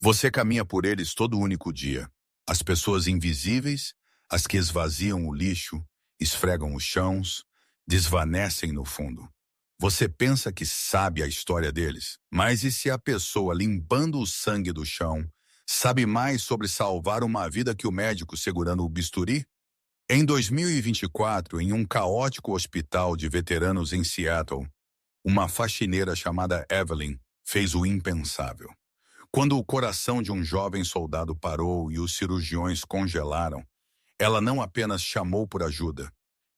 Você caminha por eles todo único dia. As pessoas invisíveis, as que esvaziam o lixo, esfregam os chãos, desvanecem no fundo. Você pensa que sabe a história deles, mas e se a pessoa limpando o sangue do chão sabe mais sobre salvar uma vida que o médico segurando o bisturi? Em 2024, em um caótico hospital de veteranos em Seattle, uma faxineira chamada Evelyn fez o impensável. Quando o coração de um jovem soldado parou e os cirurgiões congelaram, ela não apenas chamou por ajuda,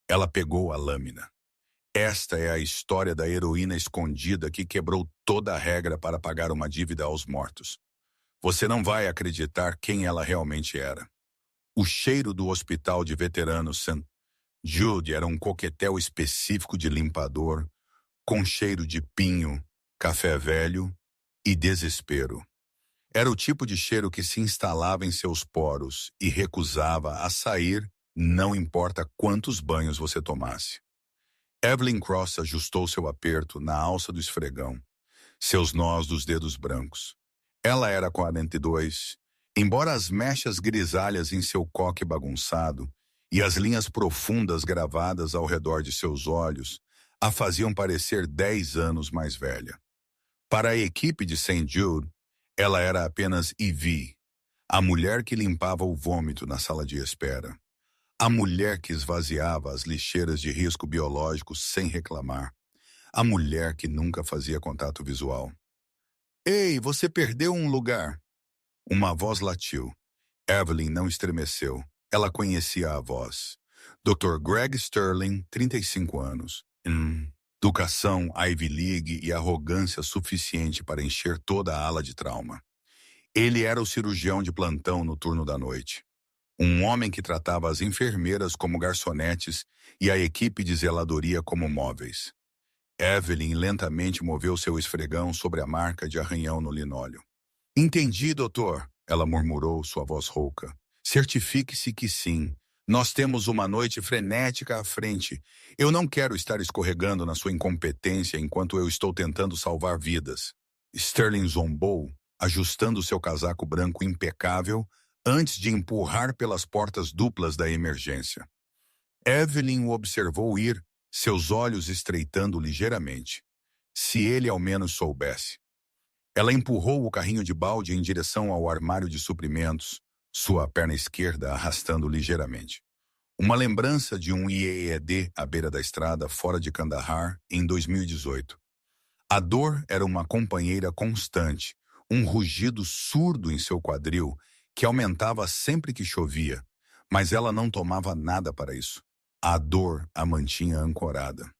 ela pegou a lâmina. Esta é a história da heroína escondida que quebrou toda a regra para pagar uma dívida aos mortos. Você não vai acreditar quem ela realmente era. O cheiro do hospital de veteranos St. Jude era um coquetel específico de limpador, com cheiro de pinho, café velho e desespero. Era o tipo de cheiro que se instalava em seus poros e recusava a sair, não importa quantos banhos você tomasse. Evelyn Cross ajustou seu aperto na alça do esfregão, seus nós dos dedos brancos. Ela era 42, embora as mechas grisalhas em seu coque bagunçado e as linhas profundas gravadas ao redor de seus olhos a faziam parecer 10 anos mais velha. Para a equipe de St. Jude, ela era apenas Ivy, a mulher que limpava o vômito na sala de espera. A mulher que esvaziava as lixeiras de risco biológico sem reclamar. A mulher que nunca fazia contato visual. Ei, você perdeu um lugar. Uma voz latiu. Evelyn não estremeceu. Ela conhecia a voz. Dr. Greg Sterling, 35 anos. Educação, Ivy League e arrogância suficiente para encher toda a ala de trauma. Ele era o cirurgião de plantão no turno da noite. Um homem que tratava as enfermeiras como garçonetes e a equipe de zeladoria como móveis. Evelyn lentamente moveu seu esfregão sobre a marca de arranhão no linóleo. Entendi, doutor, ela murmurou, sua voz rouca. Certifique-se que sim. Nós temos uma noite frenética à frente. Eu não quero estar escorregando na sua incompetência enquanto eu estou tentando salvar vidas. Sterling zombou, ajustando seu casaco branco impecável antes de empurrar pelas portas duplas da emergência. Evelyn o observou ir, seus olhos estreitando ligeiramente. Se ele ao menos soubesse. Ela empurrou o carrinho de balde em direção ao armário de suprimentos, sua perna esquerda arrastando ligeiramente. Uma lembrança de um IEED à beira da estrada fora de Kandahar em 2018. A dor era uma companheira constante, um rugido surdo em seu quadril que aumentava sempre que chovia, mas ela não tomava nada para isso. A dor a mantinha ancorada.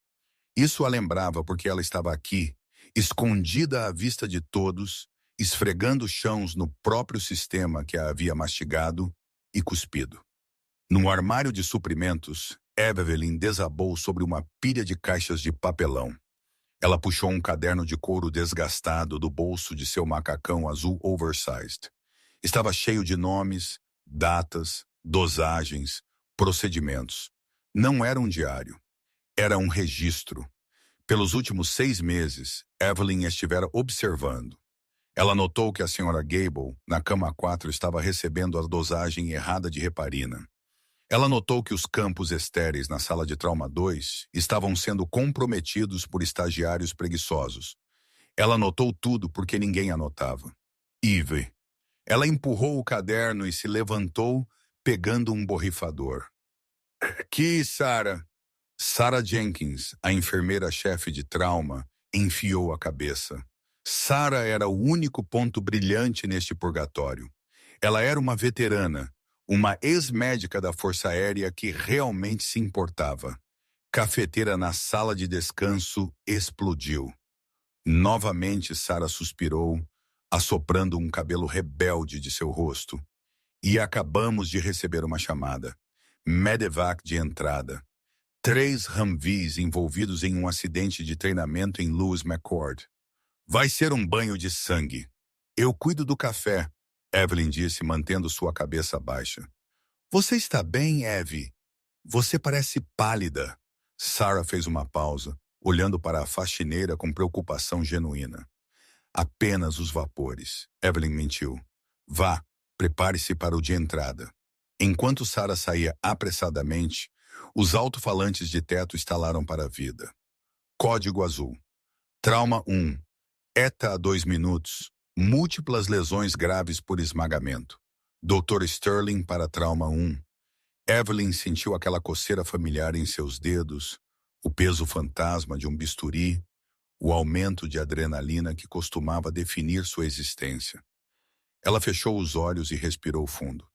Isso a lembrava porque ela estava aqui, escondida à vista de todos, esfregando chãos no próprio sistema que a havia mastigado e cuspido. No armário de suprimentos, Evelyn desabou sobre uma pilha de caixas de papelão. Ela puxou um caderno de couro desgastado do bolso de seu macacão azul oversized. Estava cheio de nomes, datas, dosagens, procedimentos. Não era um diário. Era um registro. Pelos últimos 6 meses, Evelyn estivera observando. Ela notou que a Sra. Gable, na cama 4, estava recebendo a dosagem errada de heparina. Ela notou que os campos estéreis na sala de trauma 2 estavam sendo comprometidos por estagiários preguiçosos. Ela notou tudo porque ninguém anotava. Eve. Ela empurrou o caderno e se levantou, pegando um borrifador. Aqui, Sarah. Sarah Jenkins, a enfermeira-chefe de trauma, enfiou a cabeça. Sarah era o único ponto brilhante neste purgatório. Ela era uma veterana, uma ex-médica da Força Aérea que realmente se importava. Cafeteira na sala de descanso explodiu. Novamente Sarah suspirou, assoprando um cabelo rebelde de seu rosto. E acabamos de receber uma chamada. Medevac de entrada. 3 Humvees envolvidos em um acidente de treinamento em Lewis McChord. Vai ser um banho de sangue. Eu cuido do café, Evelyn disse, mantendo sua cabeça baixa. Você está bem, Evie? Você parece pálida. Sarah fez uma pausa, olhando para a faxineira com preocupação genuína. Apenas os vapores, Evelyn mentiu. Vá, prepare-se para o de entrada. Enquanto Sarah saía apressadamente, os alto-falantes de teto estalaram para a vida. Código azul. Trauma 1. ETA a 2 minutos. Múltiplas lesões graves por esmagamento. Dr. Sterling para trauma 1. Evelyn sentiu aquela coceira familiar em seus dedos, o peso fantasma de um bisturi, o aumento de adrenalina que costumava definir sua existência. Ela fechou os olhos e respirou fundo.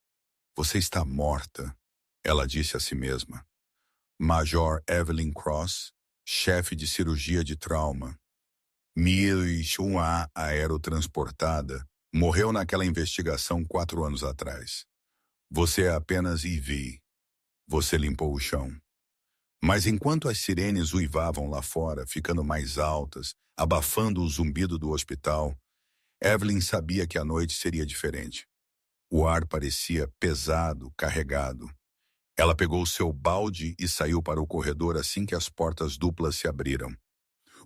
Você está morta, ela disse a si mesma. Major Evelyn Cross, chefe de cirurgia de trauma. 1001A aerotransportada, morreu naquela investigação 4 anos atrás. Você é apenas Ivy. Você limpou o chão. Mas enquanto as sirenes uivavam lá fora, ficando mais altas, abafando o zumbido do hospital, Evelyn sabia que a noite seria diferente. O ar parecia pesado, carregado. Ela pegou seu balde e saiu para o corredor assim que as portas duplas se abriram.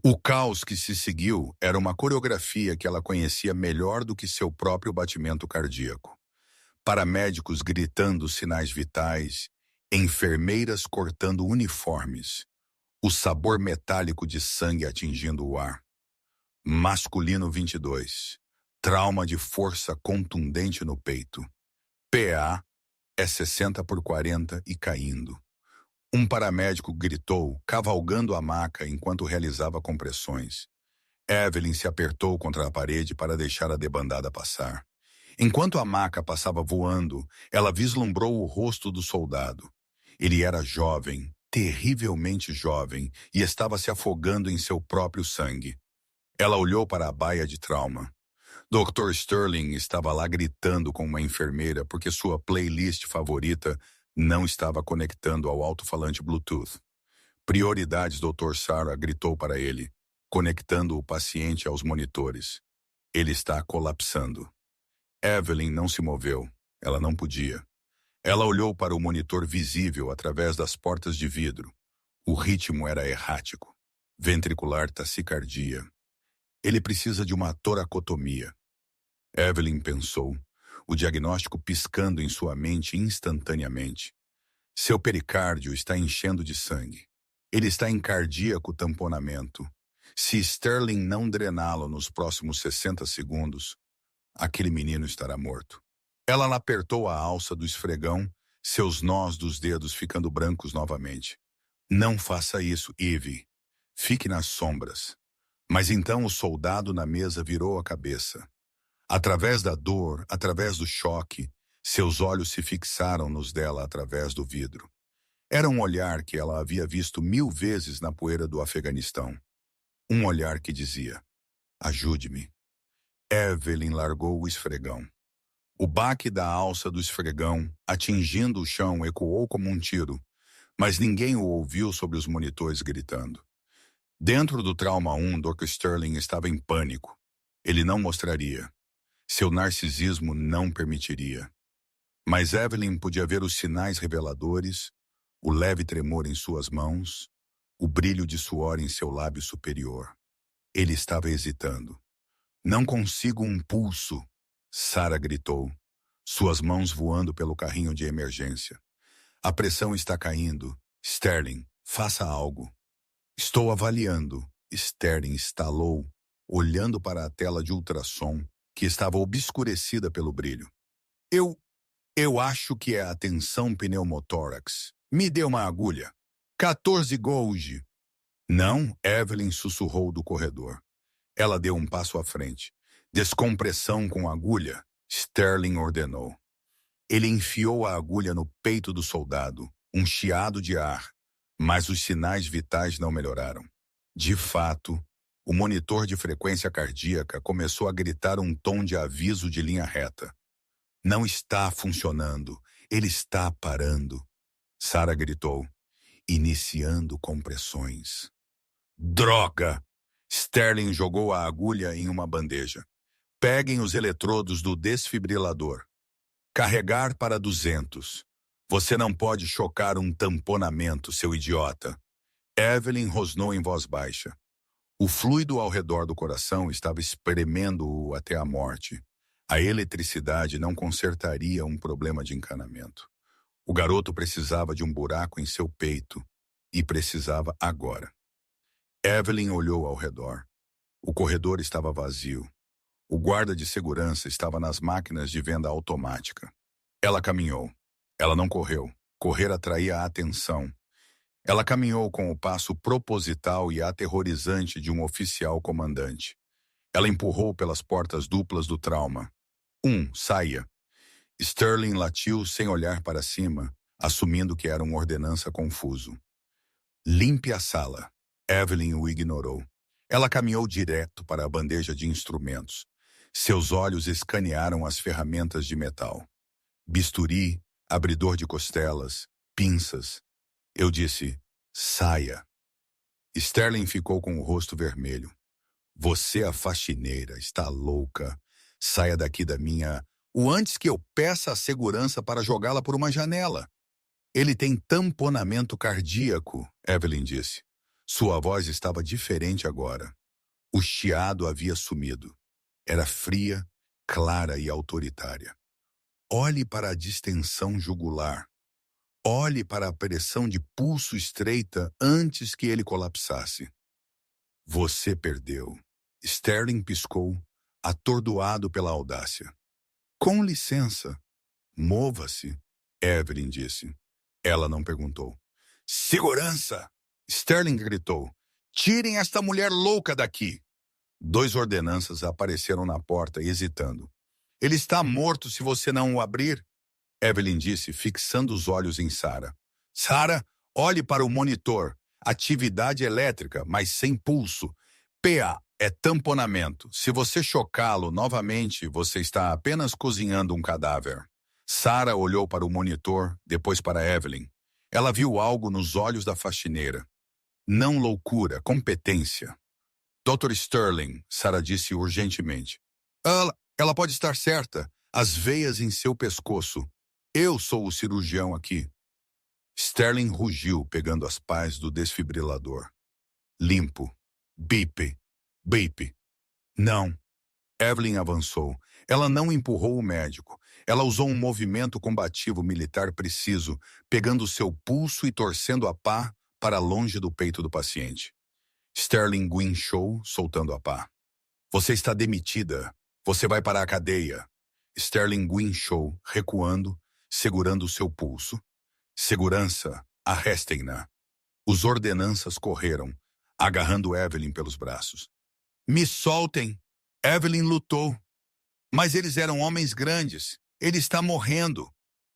O caos que se seguiu era uma coreografia que ela conhecia melhor do que seu próprio batimento cardíaco. Paramédicos gritando sinais vitais, enfermeiras cortando uniformes, o sabor metálico de sangue atingindo o ar. Masculino 22. Trauma de força contundente no peito. PA é 60/40 e caindo. Um paramédico gritou, cavalgando a maca enquanto realizava compressões. Evelyn se apertou contra a parede para deixar a debandada passar. Enquanto a maca passava voando, ela vislumbrou o rosto do soldado. Ele era jovem, terrivelmente jovem, e estava se afogando em seu próprio sangue. Ela olhou para a baia de trauma. Dr. Sterling estava lá gritando com uma enfermeira porque sua playlist favorita não estava conectando ao alto-falante Bluetooth. Prioridades, Dr. Sarah gritou para ele, conectando o paciente aos monitores. Ele está colapsando. Evelyn não se moveu. Ela não podia. Ela olhou para o monitor visível através das portas de vidro. O ritmo era errático. Ventricular taquicardia. Ele precisa de uma toracotomia. Evelyn pensou, o diagnóstico piscando em sua mente instantaneamente. Seu pericárdio está enchendo de sangue. Ele está em cardíaco tamponamento. Se Sterling não drená-lo nos próximos 60 segundos, aquele menino estará morto. Ela apertou a alça do esfregão, seus nós dos dedos ficando brancos novamente. Não faça isso, Ivy. Fique nas sombras. Mas então o soldado na mesa virou a cabeça. Através da dor, através do choque, seus olhos se fixaram nos dela através do vidro. Era um olhar que ela havia visto 1000 vezes na poeira do Afeganistão. Um olhar que dizia, ajude-me. Evelyn largou o esfregão. O baque da alça do esfregão, atingindo o chão, ecoou como um tiro, mas ninguém o ouviu sobre os monitores gritando. Dentro do trauma 1, Dr. Sterling estava em pânico. Ele não mostraria. Seu narcisismo não permitiria. Mas Evelyn podia ver os sinais reveladores, o leve tremor em suas mãos, o brilho de suor em seu lábio superior. Ele estava hesitando. Não consigo um pulso, Sarah gritou, suas mãos voando pelo carrinho de emergência. A pressão está caindo. Sterling, faça algo. Estou avaliando. Sterling estalou, olhando para a tela de ultrassom, que estava obscurecida pelo brilho. Eu acho que é a tensão pneumotórax. Me dê uma agulha. 14 Gouge. Não, Evelyn sussurrou do corredor. Ela deu um passo à frente. Descompressão com agulha, Sterling ordenou. Ele enfiou a agulha no peito do soldado, um chiado de ar, mas os sinais vitais não melhoraram. De fato, o monitor de frequência cardíaca começou a gritar um tom de aviso de linha reta. Não está funcionando, ele está parando. Sarah gritou, iniciando compressões. Droga! Sterling jogou a agulha em uma bandeja. Peguem os eletrodos do desfibrilador. Carregar para 200. Você não pode chocar um tamponamento, seu idiota. Evelyn rosnou em voz baixa. O fluido ao redor do coração estava espremendo-o até a morte. A eletricidade não consertaria um problema de encanamento. O garoto precisava de um buraco em seu peito e precisava agora. Evelyn olhou ao redor. O corredor estava vazio. O guarda de segurança estava nas máquinas de venda automática. Ela caminhou. Ela não correu. Correr atraía a atenção. Ela caminhou com o passo proposital e aterrorizante de um oficial comandante. Ela empurrou pelas portas duplas do trauma. Saia. Sterling latiu sem olhar para cima, assumindo que era uma ordenança confuso. Limpe a sala. Evelyn o ignorou. Ela caminhou direto para a bandeja de instrumentos. Seus olhos escanearam as ferramentas de metal. Bisturi, abridor de costelas, pinças. Eu disse, saia. Sterling ficou com o rosto vermelho. Você, a faxineira, está louca. Saia daqui da minha... O antes que eu peça a segurança para jogá-la por uma janela. Ele tem tamponamento cardíaco, Evelyn disse. Sua voz estava diferente agora. O chiado havia sumido. Era fria, clara e autoritária. Olhe para a distensão jugular. Olhe para a pressão de pulso estreita antes que ele colapsasse. Você perdeu. Sterling piscou, atordoado pela audácia. Com licença. Mova-se, Evelyn disse. Ela não perguntou. Segurança! Sterling gritou. Tirem esta mulher louca daqui! 2 ordenanças apareceram na porta, hesitando. Ele está morto se você não o abrir, Evelyn disse, fixando os olhos em Sarah. Sarah, olhe para o monitor. Atividade elétrica, mas sem pulso. PA é tamponamento. Se você chocá-lo novamente, você está apenas cozinhando um cadáver. Sarah olhou para o monitor, depois para Evelyn. Ela viu algo nos olhos da faxineira. Não loucura, competência. Dr. Sterling, Sarah disse urgentemente. Ela pode estar certa. As veias em seu pescoço. Eu sou o cirurgião aqui. Sterling rugiu, pegando as pás do desfibrilador. Limpo. Bip. Bip. Não. Evelyn avançou. Ela não empurrou o médico. Ela usou um movimento combativo militar preciso, pegando seu pulso e torcendo a pá para longe do peito do paciente. Sterling guinchou, soltando a pá. Você está demitida. Você vai para a cadeia. Sterling guinchou, recuando, segurando seu pulso. Segurança, arrestem-na. Os ordenanças correram, agarrando Evelyn pelos braços. Me soltem! Evelyn lutou. Mas eles eram homens grandes. Ele está morrendo.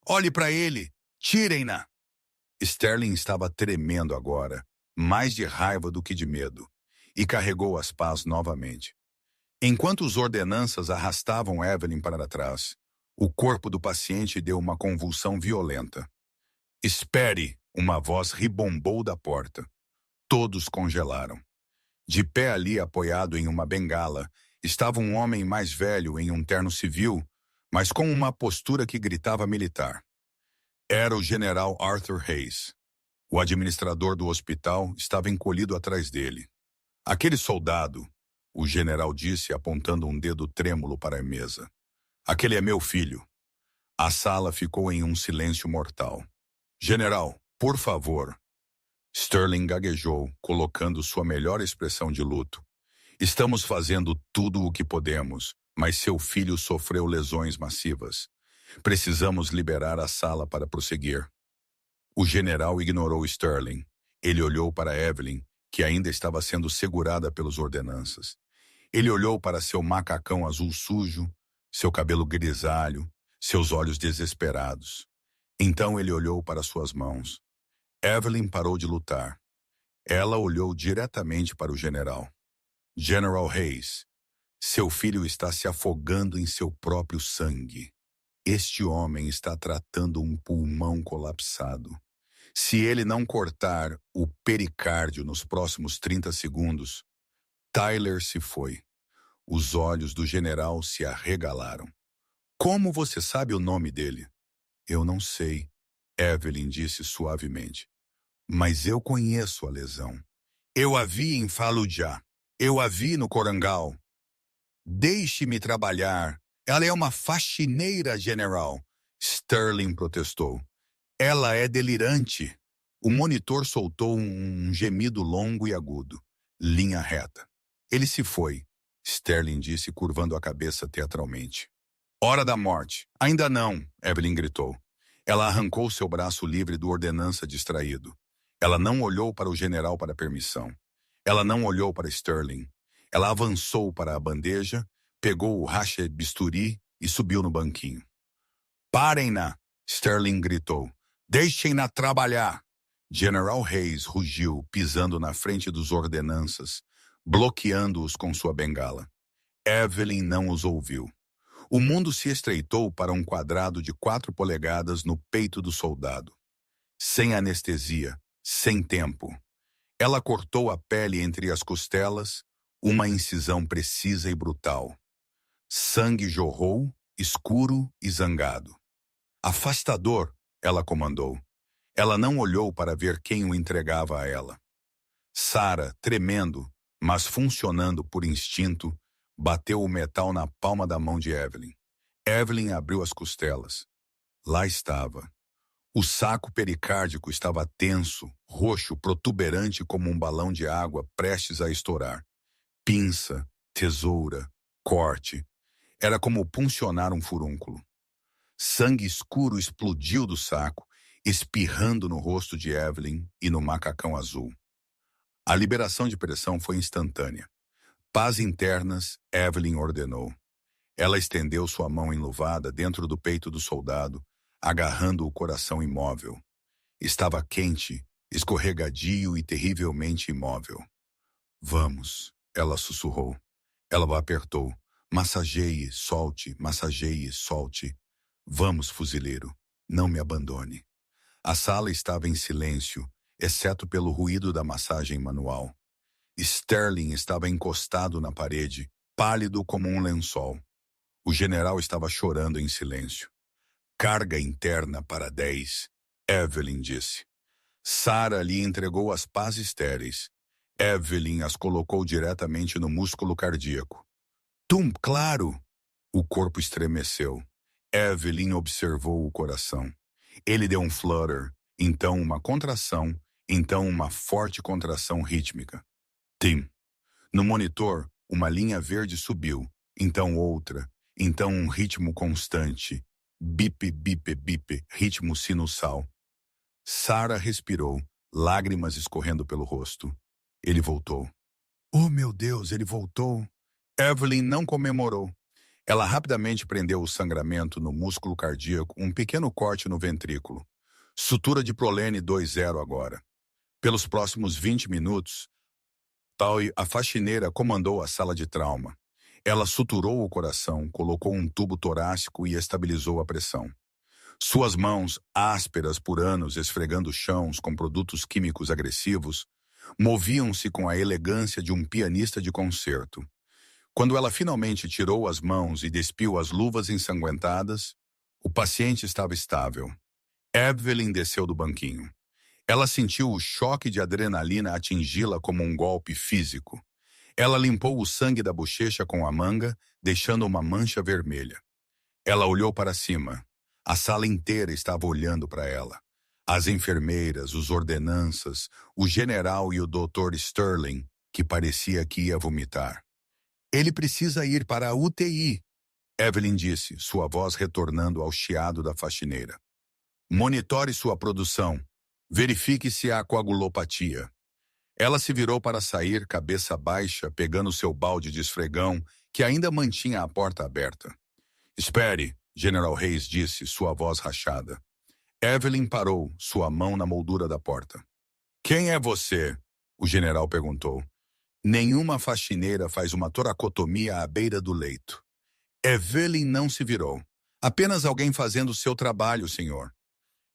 Olhe para ele. Tirem-na. Sterling estava tremendo agora, mais de raiva do que de medo, e carregou as pás novamente. Enquanto os ordenanças arrastavam Evelyn para trás, o corpo do paciente deu uma convulsão violenta. Espere! Uma voz ribombou da porta. Todos congelaram. De pé ali, apoiado em uma bengala, estava um homem mais velho em um terno civil, mas com uma postura que gritava militar. Era o general Arthur Hayes. O administrador do hospital estava encolhido atrás dele. Aquele soldado, o general disse, apontando um dedo trêmulo para a mesa. Aquele é meu filho. A sala ficou em um silêncio mortal. General, por favor. Sterling gaguejou, colocando sua melhor expressão de luto. Estamos fazendo tudo o que podemos, mas seu filho sofreu lesões massivas. Precisamos liberar a sala para prosseguir. O general ignorou Sterling. Ele olhou para Evelyn, que ainda estava sendo segurada pelos ordenanças. Ele olhou para seu macacão azul sujo, seu cabelo grisalho, seus olhos desesperados. Então ele olhou para suas mãos. Evelyn parou de lutar. Ela olhou diretamente para o general. General Hayes, seu filho está se afogando em seu próprio sangue. Este homem está tratando um pulmão colapsado. Se ele não cortar o pericárdio nos próximos 30 segundos, Tyler se foi. Os olhos do general se arregalaram. Como você sabe o nome dele? Eu não sei, Evelyn disse suavemente. Mas eu conheço a lesão. Eu a vi em Fallujah. Eu a vi no Korangal. Deixe-me trabalhar, Ela é uma faxineira, general, Sterling protestou. Ela é delirante. O monitor soltou um gemido longo e agudo. Linha reta. Ele se foi, Sterling disse, curvando a cabeça teatralmente. Hora da morte. Ainda não, Evelyn gritou. Ela arrancou seu braço livre do ordenança distraído. Ela não olhou para o general para permissão. Ela não olhou para Sterling. Ela avançou para a bandeja, pegou o racha bisturi e subiu no banquinho. Parem-na! Sterling gritou. Deixem-na trabalhar! General Hayes rugiu, pisando na frente dos ordenanças, bloqueando-os com sua bengala. Evelyn não os ouviu. O mundo se estreitou para um quadrado de 4 polegadas no peito do soldado. Sem anestesia, sem tempo. Ela cortou a pele entre as costelas, uma incisão precisa e brutal. Sangue jorrou, escuro e zangado. Afastador, ela comandou. Ela não olhou para ver quem o entregava a ela. Sarah, tremendo, mas funcionando por instinto, bateu o metal na palma da mão de Evelyn. Evelyn abriu as costelas. Lá estava. O saco pericárdico estava tenso, roxo, protuberante como um balão de água prestes a estourar. Pinça, tesoura, corte. Era como puncionar um furúnculo. Sangue escuro explodiu do saco, espirrando no rosto de Evelyn e no macacão azul. A liberação de pressão foi instantânea. Paz internas, Evelyn ordenou. Ela estendeu sua mão enluvada dentro do peito do soldado, agarrando o coração imóvel. Estava quente, escorregadio e terrivelmente imóvel. Vamos, ela sussurrou. Ela o apertou. Massageie, solte. Vamos, fuzileiro, não me abandone. A sala estava em silêncio, exceto pelo ruído da massagem manual. Sterling estava encostado na parede, pálido como um lençol. O general estava chorando em silêncio. Carga interna para 10, Evelyn disse. Sarah lhe entregou as pás estéreis. Evelyn as colocou diretamente no músculo cardíaco. Claro! O corpo estremeceu. Evelyn observou o coração. Ele deu um flutter, então uma contração, então uma forte contração rítmica. Tim. No monitor, uma linha verde subiu, então outra, então um ritmo constante. Bip, bip, bip, ritmo sinusal. Sarah respirou, lágrimas escorrendo pelo rosto. Ele voltou. Oh, meu Deus, ele voltou. Evelyn não comemorou. Ela rapidamente prendeu o sangramento no músculo cardíaco, um pequeno corte no ventrículo. Sutura de prolene 2.0 agora. Pelos próximos 20 minutos, a faxineira comandou a sala de trauma. Ela suturou o coração, colocou um tubo torácico e estabilizou a pressão. Suas mãos, ásperas por anos esfregando chãos com produtos químicos agressivos, moviam-se com a elegância de um pianista de concerto. Quando ela finalmente tirou as mãos e despiu as luvas ensanguentadas, o paciente estava estável. Evelyn desceu do banquinho. Ela sentiu o choque de adrenalina atingi-la como um golpe físico. Ela limpou o sangue da bochecha com a manga, deixando uma mancha vermelha. Ela olhou para cima. A sala inteira estava olhando para ela. As enfermeiras, os ordenanças, o general e o Dr. Sterling, que parecia que ia vomitar. Ele precisa ir para a UTI, Evelyn disse, sua voz retornando ao chiado da faxineira. Monitore sua produção. Verifique se há coagulopatia. Ela se virou para sair, cabeça baixa, pegando seu balde de esfregão, que ainda mantinha a porta aberta. Espere, General Hayes disse, sua voz rachada. Evelyn parou, sua mão na moldura da porta. Quem é você? O general perguntou. Nenhuma faxineira faz uma toracotomia à beira do leito. Evelyn não se virou. Apenas alguém fazendo seu trabalho, senhor.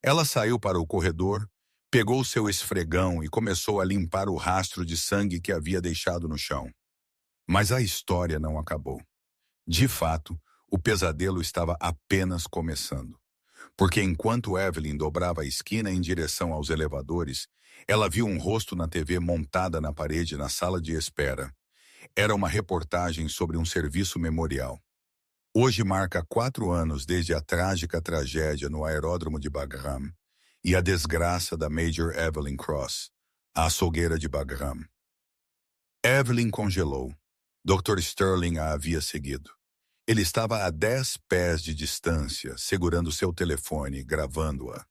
Ela saiu para o corredor, pegou seu esfregão e começou a limpar o rastro de sangue que havia deixado no chão. Mas a história não acabou. De fato, o pesadelo estava apenas começando. Porque enquanto Evelyn dobrava a esquina em direção aos elevadores, ela viu um rosto na TV montada na parede na sala de espera. Era uma reportagem sobre um serviço memorial. Hoje marca 4 anos desde a trágica tragédia no aeródromo de Bagram e a desgraça da Major Evelyn Cross, a açougueira de Bagram. Evelyn congelou. Dr. Sterling a havia seguido. Ele estava a 10 pés de distância, segurando seu telefone, gravando-a.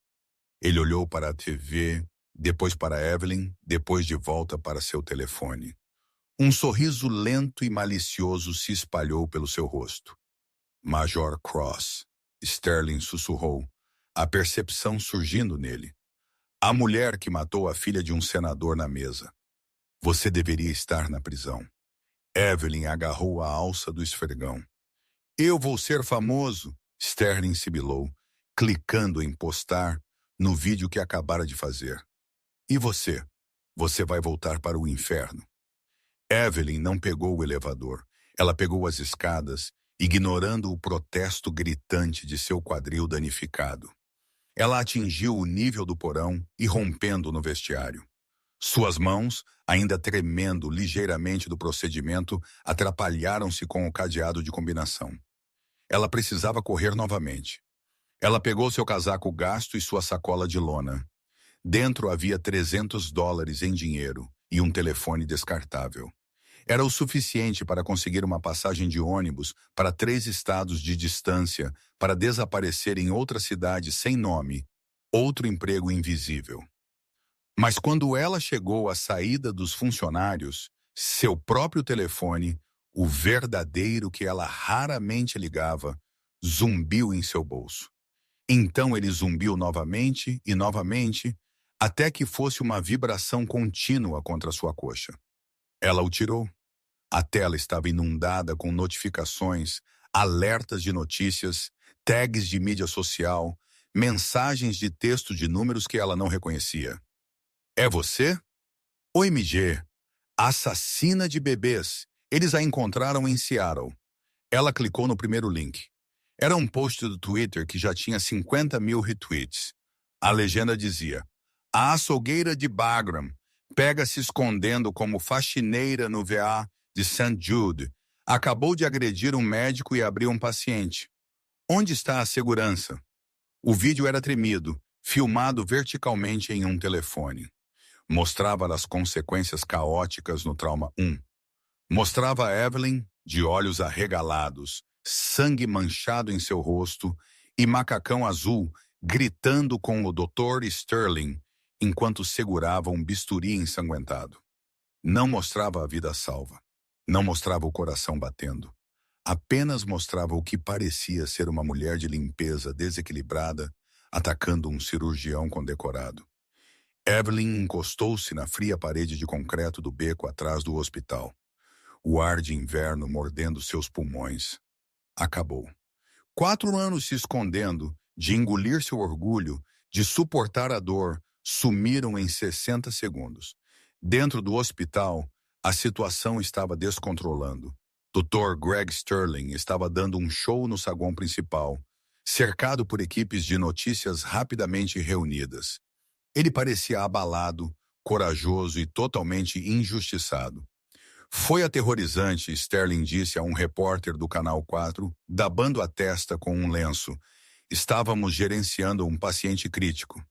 Ele olhou para a TV, depois para Evelyn, depois de volta para seu telefone. Um sorriso lento e malicioso se espalhou pelo seu rosto. Major Cross, Sterling sussurrou, a percepção surgindo nele. A mulher que matou a filha de um senador na mesa. Você deveria estar na prisão. Evelyn agarrou a alça do esfregão. Eu vou ser famoso, Sterling sibilou, clicando em postar no vídeo que acabara de fazer. E você? Você vai voltar para o inferno. Evelyn não pegou o elevador. Ela pegou as escadas, ignorando o protesto gritante de seu quadril danificado. Ela atingiu o nível do porão, irrompendo no vestiário. Suas mãos, ainda tremendo ligeiramente do procedimento, atrapalharam-se com o cadeado de combinação. Ela precisava correr novamente. Ela pegou seu casaco gasto e sua sacola de lona. Dentro havia $300 em dinheiro e um telefone descartável. Era o suficiente para conseguir uma passagem de ônibus para 3 estados de distância para desaparecer em outra cidade sem nome, outro emprego invisível. Mas quando ela chegou à saída dos funcionários, seu próprio telefone, o verdadeiro que ela raramente ligava, zumbiu em seu bolso. Então ele zumbiu novamente e novamente, até que fosse uma vibração contínua contra sua coxa. Ela o tirou. A tela estava inundada com notificações, alertas de notícias, tags de mídia social, mensagens de texto de números que ela não reconhecia. É você? OMG, assassina de bebês. Eles a encontraram em Seattle. Ela clicou no primeiro link. Era um post do Twitter que já tinha 50 mil retweets. A legenda dizia: a açougueira de Bagram pega se escondendo como faxineira no VA de St. Jude. Acabou de agredir um médico e abrir um paciente. Onde está a segurança? O vídeo era tremido, filmado verticalmente em um telefone. Mostrava as consequências caóticas no trauma 1. Mostrava a Evelyn, de olhos arregalados, sangue manchado em seu rosto e macacão azul, gritando com o Dr. Sterling, enquanto segurava um bisturi ensanguentado. Não mostrava a vida salva. Não mostrava o coração batendo. Apenas mostrava o que parecia ser uma mulher de limpeza desequilibrada, atacando um cirurgião condecorado. Evelyn encostou-se na fria parede de concreto do beco atrás do hospital. O ar de inverno mordendo seus pulmões. Acabou. 4 anos se escondendo, de engolir seu orgulho, de suportar a dor, sumiram em 60 segundos. Dentro do hospital, a situação estava descontrolando. Dr. Greg Sterling estava dando um show no saguão principal, cercado por equipes de notícias rapidamente reunidas. Ele parecia abalado, corajoso e totalmente injustiçado. Foi aterrorizante, Sterling disse a um repórter do Canal 4, dabando a testa com um lenço. Estávamos gerenciando um paciente crítico.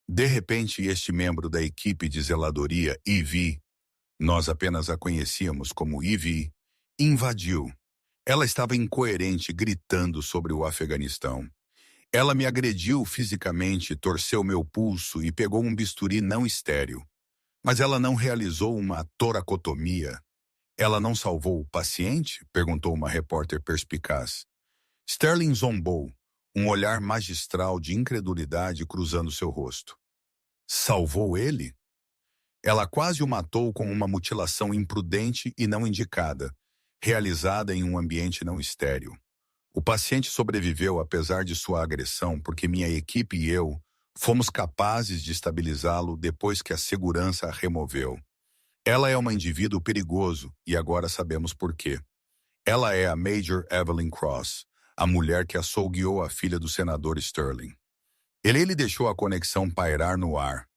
De repente, este membro da equipe de zeladoria, Ivy, nós apenas a conhecíamos como Ivy, invadiu. Ela estava incoerente, gritando sobre o Afeganistão. Ela me agrediu fisicamente, torceu meu pulso e pegou um bisturi não estéril. Mas ela não realizou uma toracotomia. Ela não salvou o paciente? Perguntou uma repórter perspicaz. Sterling zombou, um olhar magistral de incredulidade cruzando seu rosto. Salvou ele? Ela quase o matou com uma mutilação imprudente e não indicada, realizada em um ambiente não estéril. O paciente sobreviveu apesar de sua agressão porque minha equipe e eu fomos capazes de estabilizá-lo depois que a segurança a removeu. Ela é uma indivíduo perigoso e agora sabemos por quê. Ela é a Major Evelyn Cross, a mulher que açougueou a filha do senador Sterling. Ele deixou a conexão pairar no ar.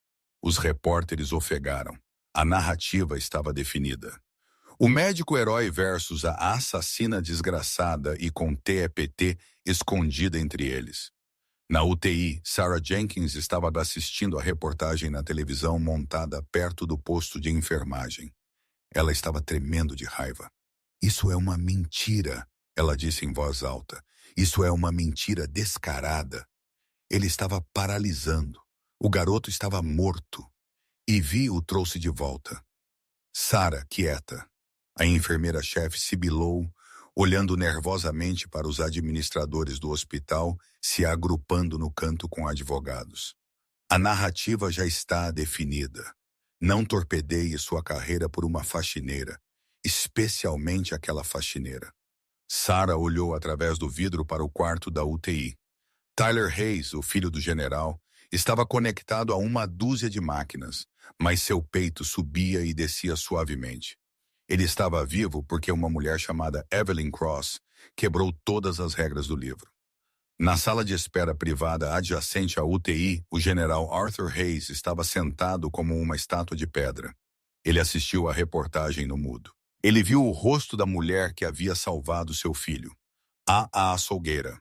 Os repórteres ofegaram. A narrativa estava definida. O médico herói versus a assassina desgraçada e com TEPT escondida entre eles. Na UTI, Sarah Jenkins estava assistindo a reportagem na televisão montada perto do posto de enfermagem. Ela estava tremendo de raiva. Isso é uma mentira, ela disse em voz alta. Isso é uma mentira descarada. Ele estava paralisando. O garoto estava morto. E Vi o trouxe de volta. Sarah, quieta. A enfermeira-chefe sibilou, olhando nervosamente para os administradores do hospital se agrupando no canto com advogados. A narrativa já está definida. Não torpedeie sua carreira por uma faxineira, especialmente aquela faxineira. Sarah olhou através do vidro para o quarto da UTI. Tyler Hayes, o filho do general, estava conectado a uma dúzia de máquinas, mas seu peito subia e descia suavemente. Ele estava vivo porque uma mulher chamada Evelyn Cross quebrou todas as regras do livro. Na sala de espera privada adjacente à UTI, o general Arthur Hayes estava sentado como uma estátua de pedra. Ele assistiu à reportagem no mudo. Ele viu o rosto da mulher que havia salvado seu filho, a açougueira.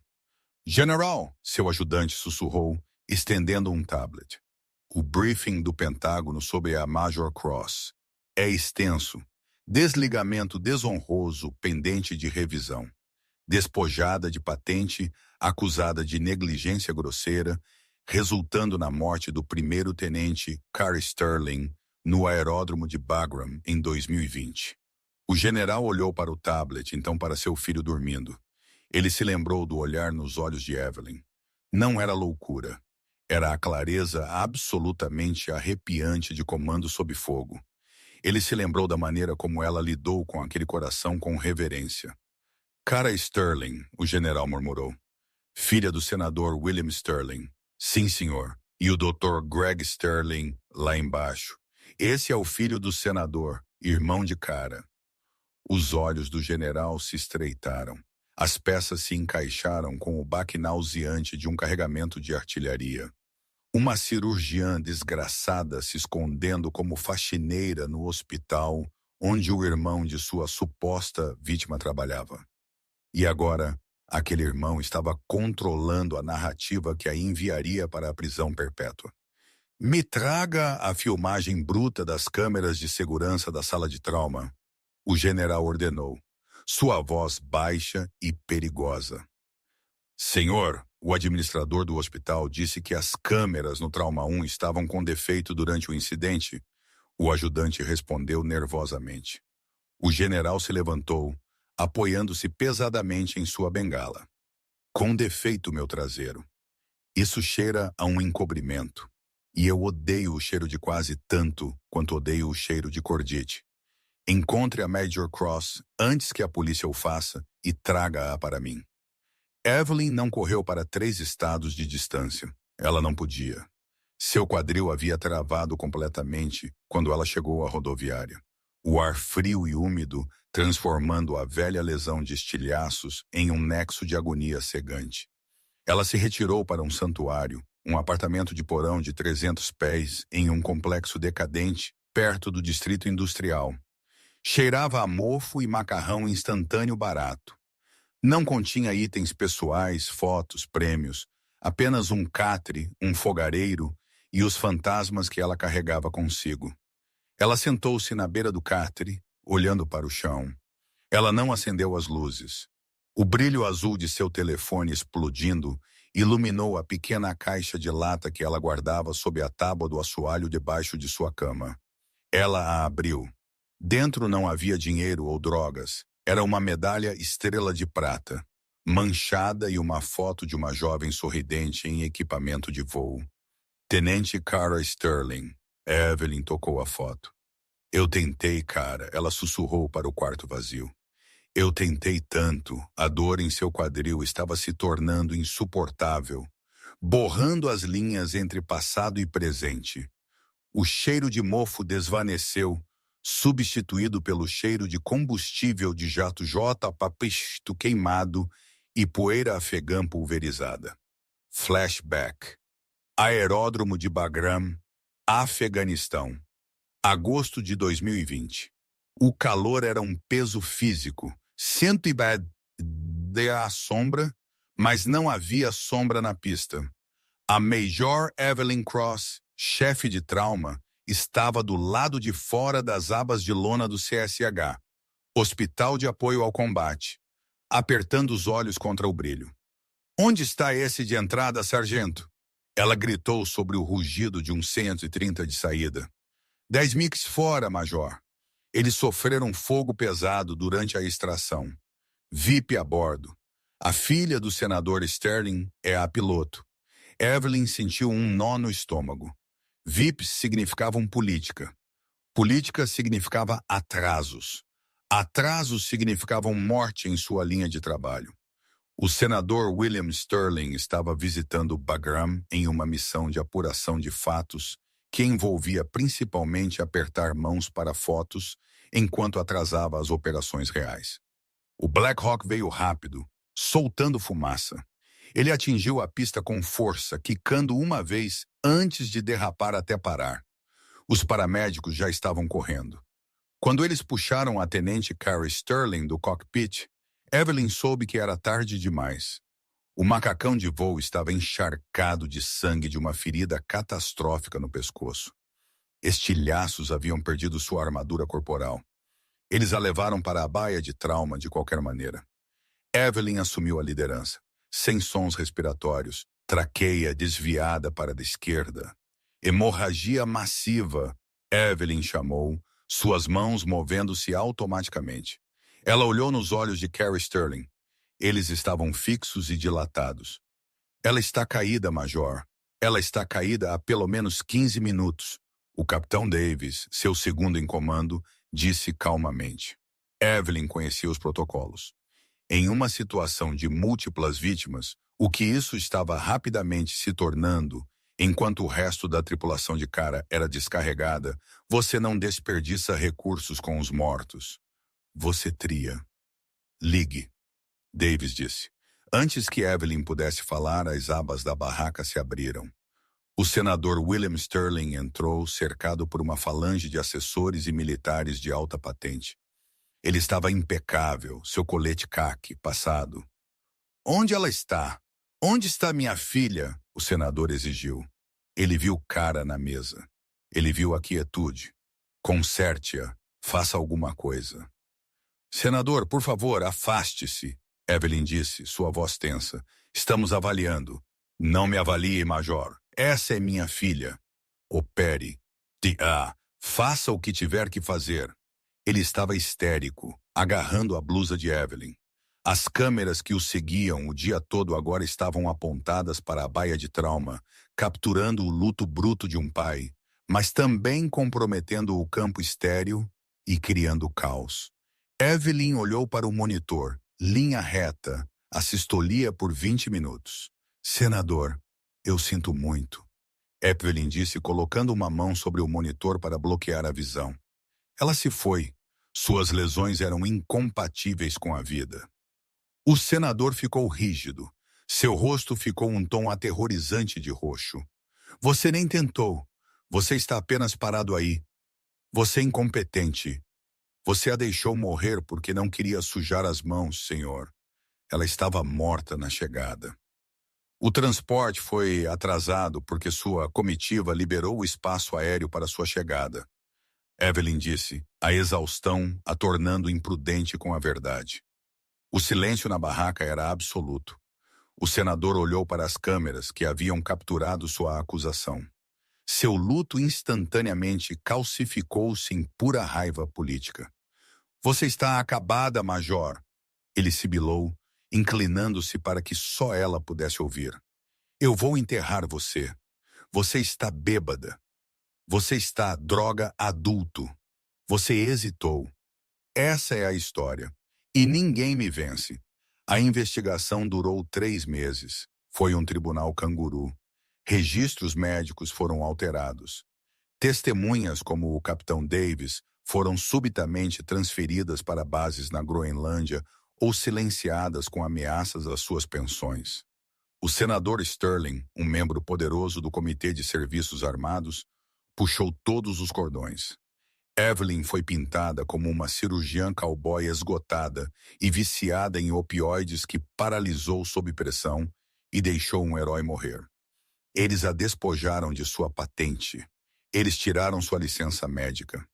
General, seu ajudante sussurrou, estendendo um tablet. O briefing do Pentágono sobre a Major Cross é extenso. Desligamento desonroso pendente de revisão. Despojada de patente, acusada de negligência grosseira, resultando na morte do primeiro-tenente Cary Sterling no aeródromo de Bagram em 2020. O general olhou para o tablet, então para seu filho dormindo. Ele se lembrou do olhar nos olhos de Evelyn. Não era loucura. Era a clareza absolutamente arrepiante de Comando sob fogo. Ele se lembrou da maneira como ela lidou com aquele coração com reverência. Cara Sterling, o general murmurou. Filha do senador William Sterling. Sim, senhor. E o Dr. Greg Sterling, lá embaixo. Esse é o filho do senador, irmão de Cara. Os olhos do general se estreitaram. As peças se encaixaram com o baque nauseante de um carregamento de artilharia. Uma cirurgiã desgraçada se escondendo como faxineira no hospital onde o irmão de sua suposta vítima trabalhava. E agora, aquele irmão estava controlando a narrativa que a enviaria para a prisão perpétua. Me traga a filmagem bruta das câmeras de segurança da sala de trauma, o general ordenou, sua voz baixa e perigosa. Senhor, o administrador do hospital disse que as câmeras no Trauma 1 estavam com defeito durante o incidente. O ajudante respondeu nervosamente. O general se levantou, apoiando-se pesadamente em sua bengala. Com defeito, meu traseiro. Isso cheira a um encobrimento. E eu odeio o cheiro de quase tanto quanto odeio o cheiro de cordite. Encontre a Major Cross antes que a polícia o faça e traga-a para mim. Evelyn não correu para 3 estados de distância. Ela não podia. Seu quadril havia travado completamente quando ela chegou à rodoviária. O ar frio e úmido transformando a velha lesão de estilhaços em um nexo de agonia cegante. Ela se retirou para um santuário, um apartamento de porão de 300 pés em um complexo decadente perto do distrito industrial. Cheirava a mofo e macarrão instantâneo barato. Não continha itens pessoais, fotos, prêmios, apenas um catre, um fogareiro e os fantasmas que ela carregava consigo. Ela sentou-se na beira do catre, olhando para o chão. Ela não acendeu as luzes. O brilho azul de seu telefone explodindo iluminou a pequena caixa de lata que ela guardava sob a tábua do assoalho debaixo de sua cama. Ela a abriu. Dentro não havia dinheiro ou drogas. Era uma medalha estrela de prata, manchada e uma foto de uma jovem sorridente em equipamento de voo. Tenente Cara Sterling. Evelyn tocou a foto. Eu tentei, cara, ela sussurrou para o quarto vazio. Eu tentei tanto, a dor em seu quadril estava se tornando insuportável, borrando as linhas entre passado e presente. O cheiro de mofo desvaneceu, substituído pelo cheiro de combustível de jato J papisto queimado e poeira afegã pulverizada. Flashback. Aeródromo de Bagram, Afeganistão. Agosto de 2020. O calor era um peso físico. 120 à sombra, mas não havia sombra na pista. A Major Evelyn Cross, chefe de trauma, estava do lado de fora das abas de lona do CSH, Hospital de Apoio ao Combate, apertando os olhos contra o brilho. "Onde está esse de entrada, sargento?" Ela gritou sobre o rugido de um 130 de saída. 10 mix fora, major. Eles sofreram fogo pesado durante a extração. VIP a bordo. A filha do senador Sterling é a piloto. Evelyn sentiu um nó no estômago. VIPs significavam política. Política significava atrasos. Atrasos significavam morte em sua linha de trabalho. O senador William Sterling estava visitando Bagram em uma missão de apuração de fatos que envolvia principalmente apertar mãos para fotos enquanto atrasava as operações reais. O Black Hawk veio rápido, soltando fumaça. Ele atingiu a pista com força, quicando uma vez antes de derrapar até parar. Os paramédicos já estavam correndo. Quando eles puxaram a tenente Carrie Sterling do cockpit, Evelyn soube que era tarde demais. O macacão de voo estava encharcado de sangue de uma ferida catastrófica no pescoço. Estilhaços haviam perdido sua armadura corporal. Eles a levaram para a baia de trauma de qualquer maneira. Evelyn assumiu a liderança, sem sons respiratórios, traqueia desviada para a esquerda. Hemorragia massiva, Evelyn chamou, suas mãos movendo-se automaticamente. Ela olhou nos olhos de Carrie Sterling. Eles estavam fixos e dilatados. "Ela está caída, Major. Ela está caída há pelo menos 15 minutos. O capitão Davis, seu segundo em comando, disse calmamente. Evelyn conhecia os protocolos. Em uma situação de múltiplas vítimas, o que isso estava rapidamente se tornando, enquanto o resto da tripulação de cara era descarregada, você não desperdiça recursos com os mortos. Você tria. Ligue, Davis disse. Antes que Evelyn pudesse falar, as abas da barraca se abriram. O senador William Sterling entrou, cercado por uma falange de assessores e militares de alta patente. Ele estava impecável, seu colete caque, passado. "Onde ela está? Onde está minha filha?" o senador exigiu. Ele viu cara na mesa. Ele viu a quietude. "Conserte-a. Faça alguma coisa." "Senador, por favor, afaste-se," Evelyn disse, sua voz tensa. "Estamos avaliando." "Não me avalie, Major. Essa é minha filha." "Opere. Faça o que tiver que fazer." Ele estava histérico, agarrando a blusa de Evelyn. As câmeras que o seguiam o dia todo agora estavam apontadas para a baia de trauma, capturando o luto bruto de um pai, mas também comprometendo o campo estéril e criando caos. Evelyn olhou para o monitor, linha reta, a sistolia por 20 minutos. "Senador, eu sinto muito," Evelyn disse, colocando uma mão sobre o monitor para bloquear a visão. Ela se foi. Suas lesões eram incompatíveis com a vida. O senador ficou rígido. Seu rosto ficou um tom aterrorizante de roxo. "Você nem tentou. Você está apenas parado aí. Você é incompetente. Você a deixou morrer porque não queria sujar as mãos, senhor. Ela estava morta na chegada." O transporte foi atrasado porque sua comitiva liberou o espaço aéreo para sua chegada. Evelyn disse, a exaustão a tornando imprudente com a verdade. O silêncio na barraca era absoluto. O senador olhou para as câmeras que haviam capturado sua acusação. Seu luto instantaneamente calcificou-se em pura raiva política. "Você está acabada, Major," ele sibilou, inclinando-se para que só ela pudesse ouvir. "Eu vou enterrar você. Você está bêbada. Você está droga adulto. Você hesitou. Essa é a história. E ninguém me vence. A investigação durou 3 meses. Foi um tribunal canguru. Registros médicos foram alterados. Testemunhas como o capitão Davis foram subitamente transferidas para bases na Groenlândia ou silenciadas com ameaças às suas pensões. O senador Sterling, um membro poderoso do Comitê de Serviços Armados, puxou todos os cordões. Evelyn foi pintada como uma cirurgiã cowboy esgotada e viciada em opioides que paralisou sob pressão e deixou um herói morrer. Eles a despojaram de sua patente. Eles tiraram sua licença médica.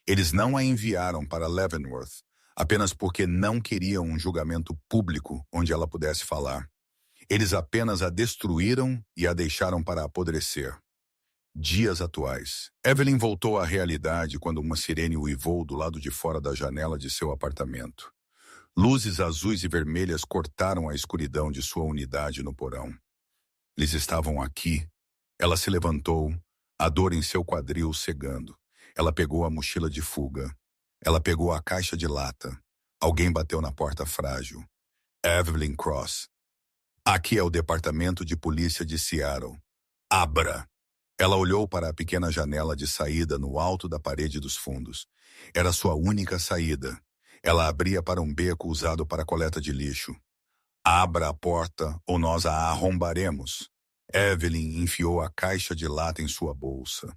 Eles não a enviaram para Leavenworth apenas porque não queriam um julgamento público onde ela pudesse falar. Eles apenas a destruíram e a deixaram para apodrecer. Dias atuais. Evelyn voltou à realidade quando uma sirene uivou do lado de fora da janela de seu apartamento. Luzes azuis e vermelhas cortaram a escuridão de sua unidade no porão. Eles estavam aqui. Ela se levantou, a dor em seu quadril cegando. Ela pegou a mochila de fuga. Ela pegou a caixa de lata. Alguém bateu na porta frágil. Evelyn Cross. Aqui é o departamento de polícia de Seattle. Abra! Ela olhou para a pequena janela de saída no alto da parede dos fundos. Era sua única saída. Ela abria para um beco usado para coleta de lixo. Abra a porta ou nós a arrombaremos. Evelyn enfiou a caixa de lata em sua bolsa.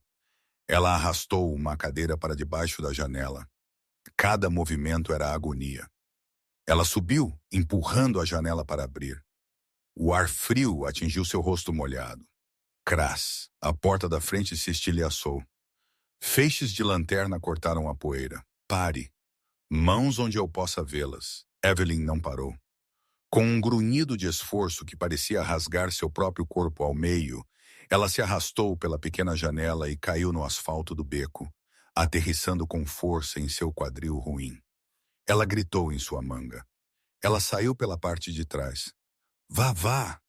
Ela arrastou uma cadeira para debaixo da janela. Cada movimento era agonia. Ela subiu, empurrando a janela para abrir. O ar frio atingiu seu rosto molhado. Crás, a porta da frente se estilhaçou. Feixes de lanterna cortaram a poeira. Pare. Mãos onde eu possa vê-las. Evelyn não parou. Com um grunhido de esforço que parecia rasgar seu próprio corpo ao meio, ela se arrastou pela pequena janela e caiu no asfalto do beco, aterrissando com força em seu quadril ruim. Ela gritou em sua manga. Ela saiu pela parte de trás. Vá, vá!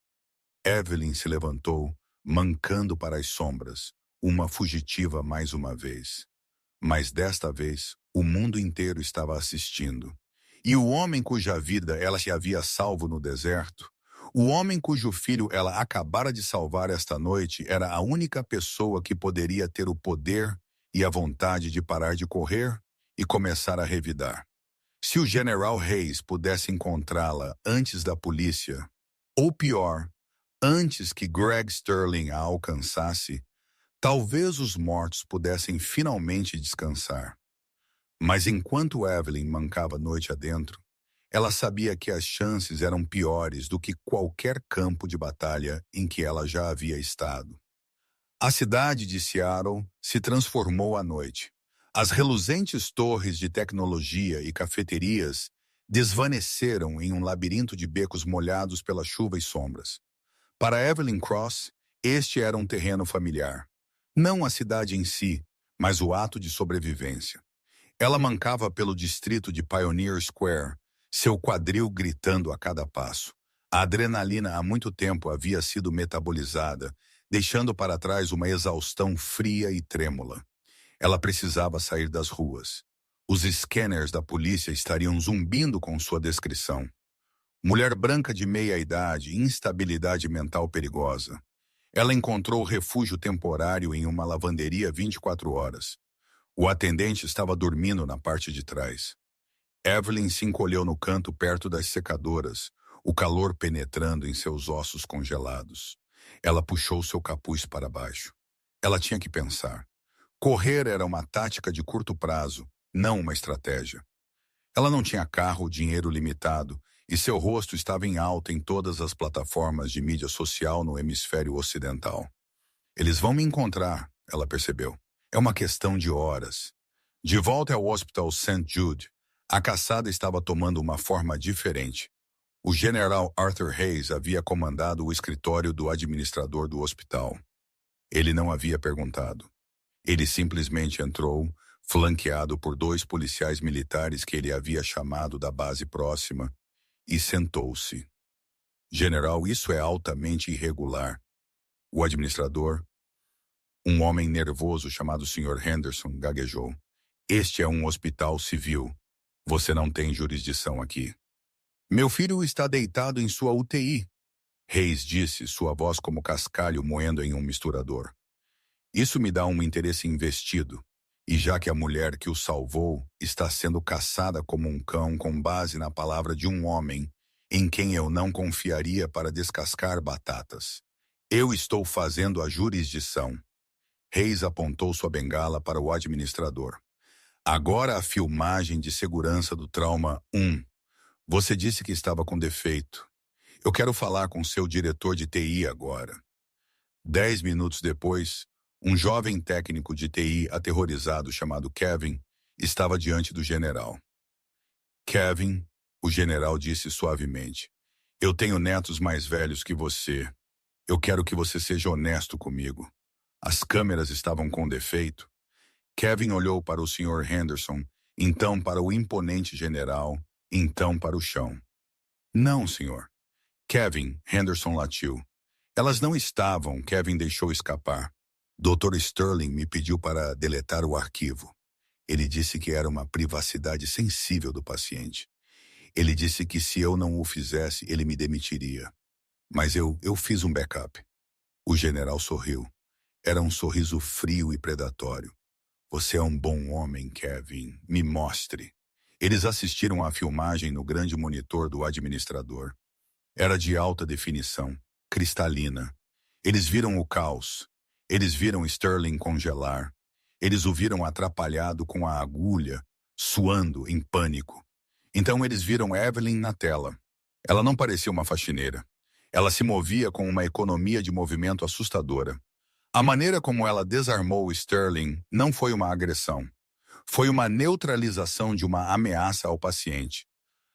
Evelyn se levantou, mancando para as sombras, uma fugitiva mais uma vez. Mas desta vez, o mundo inteiro estava assistindo. E o homem cuja vida ela se havia salvo no deserto, o homem cujo filho ela acabara de salvar esta noite, era a única pessoa que poderia ter o poder e a vontade de parar de correr e começar a revidar. Se o General Hayes pudesse encontrá-la antes da polícia, ou pior, antes que Greg Sterling a alcançasse, talvez os mortos pudessem finalmente descansar. Mas enquanto Evelyn mancava noite adentro, ela sabia que as chances eram piores do que qualquer campo de batalha em que ela já havia estado. A cidade de Seattle se transformou à noite. As reluzentes torres de tecnologia e cafeterias desvaneceram em um labirinto de becos molhados pela chuva e sombras. Para Evelyn Cross, este era um terreno familiar. Não a cidade em si, mas o ato de sobrevivência. Ela mancava pelo distrito de Pioneer Square, seu quadril gritando a cada passo. A adrenalina há muito tempo havia sido metabolizada, deixando para trás uma exaustão fria e trêmula. Ela precisava sair das ruas. Os scanners da polícia estariam zumbindo com sua descrição. Mulher branca de meia-idade, instabilidade mental perigosa. Ela encontrou refúgio temporário em uma lavanderia 24 horas. O atendente estava dormindo na parte de trás. Evelyn se encolheu no canto perto das secadoras, o calor penetrando em seus ossos congelados. Ela puxou seu capuz para baixo. Ela tinha que pensar. Correr era uma tática de curto prazo, não uma estratégia. Ela não tinha carro, dinheiro limitado, e seu rosto estava em alta em todas as plataformas de mídia social no hemisfério ocidental. Eles vão me encontrar, ela percebeu. É uma questão de horas. De volta ao Hospital St. Jude, a caçada estava tomando uma forma diferente. O general Arthur Hayes havia comandado o escritório do administrador do hospital. Ele não havia perguntado. Ele simplesmente entrou, flanqueado por 2 policiais militares que ele havia chamado da base próxima, e sentou-se. General, isso é altamente irregular. O administrador, um homem nervoso chamado Sr. Henderson, gaguejou. Este é um hospital civil. Você não tem jurisdição aqui. Meu filho está deitado em sua UTI, Hayes disse, sua voz como cascalho moendo em um misturador. Isso me dá um interesse investido, e já que a mulher que o salvou está sendo caçada como um cão com base na palavra de um homem em quem eu não confiaria para descascar batatas. Eu estou fazendo a jurisdição. Hayes apontou sua bengala para o administrador. Agora a filmagem de segurança do trauma 1. Você disse que estava com defeito. Eu quero falar com seu diretor de TI agora. 10 minutos depois, um jovem técnico de TI aterrorizado chamado Kevin estava diante do general. Kevin, o general disse suavemente, eu tenho netos mais velhos que você. Eu quero que você seja honesto comigo. As câmeras estavam com defeito. Kevin olhou para o Sr. Henderson, então para o imponente general, então para o chão. Não, senhor. Kevin, Henderson latiu. Elas não estavam, Kevin deixou escapar. Dr. Sterling me pediu para deletar o arquivo. Ele disse que era uma privacidade sensível do paciente. Ele disse que se eu não o fizesse, ele me demitiria. Mas eu fiz um backup. O general sorriu. Era um sorriso frio e predatório. Você é um bom homem, Kevin. Me mostre. Eles assistiram à filmagem no grande monitor do administrador. Era de alta definição, cristalina. Eles viram o caos. Eles viram Sterling congelar. Eles o viram atrapalhado com a agulha, suando em pânico. Então eles viram Evelyn na tela. Ela não parecia uma faxineira. Ela se movia com uma economia de movimento assustadora. A maneira como ela desarmou Sterling não foi uma agressão. Foi uma neutralização de uma ameaça ao paciente.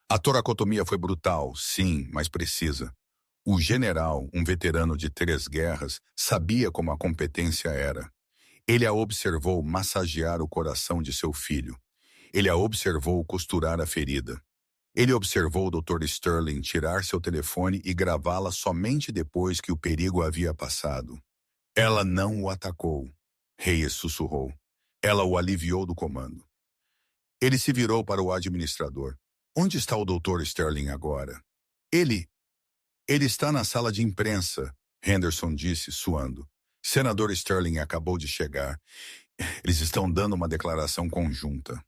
A toracotomia foi brutal, sim, mas precisa. O general, um veterano de 3 guerras, sabia como a competência era. Ele a observou massagear o coração de seu filho. Ele a observou costurar a ferida. Ele observou o Dr. Sterling tirar seu telefone e gravá-la somente depois que o perigo havia passado. Ela não o atacou. Reyes sussurrou. Ela o aliviou do comando. Ele se virou para o administrador. Onde está o Dr. Sterling agora? Ele está na sala de imprensa, Henderson disse, suando. Senador Sterling acabou de chegar. Eles estão dando uma declaração conjunta.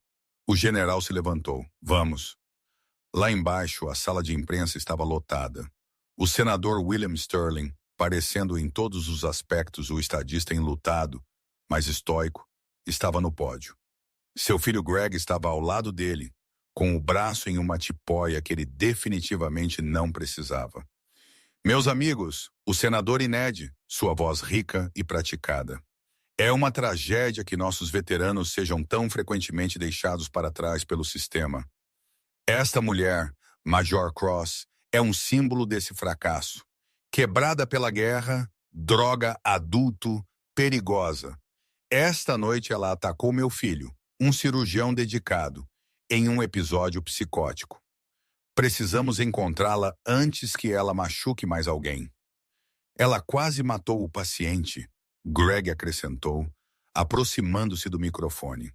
O general se levantou. Vamos. Lá embaixo, a sala de imprensa estava lotada. O senador William Sterling, parecendo em todos os aspectos o estadista enlutado, mas estoico, estava no pódio. Seu filho Greg estava ao lado dele, com o braço em uma tipóia que ele definitivamente não precisava. Meus amigos, o senador Ined, sua voz rica e praticada. É uma tragédia que nossos veteranos sejam tão frequentemente deixados para trás pelo sistema. Esta mulher, Major Cross, é um símbolo desse fracasso. Quebrada pela guerra, droga, adulto, perigosa. Esta noite ela atacou meu filho, um cirurgião dedicado, em um episódio psicótico. Precisamos encontrá-la antes que ela machuque mais alguém. Ela quase matou o paciente, Greg acrescentou, aproximando-se do microfone.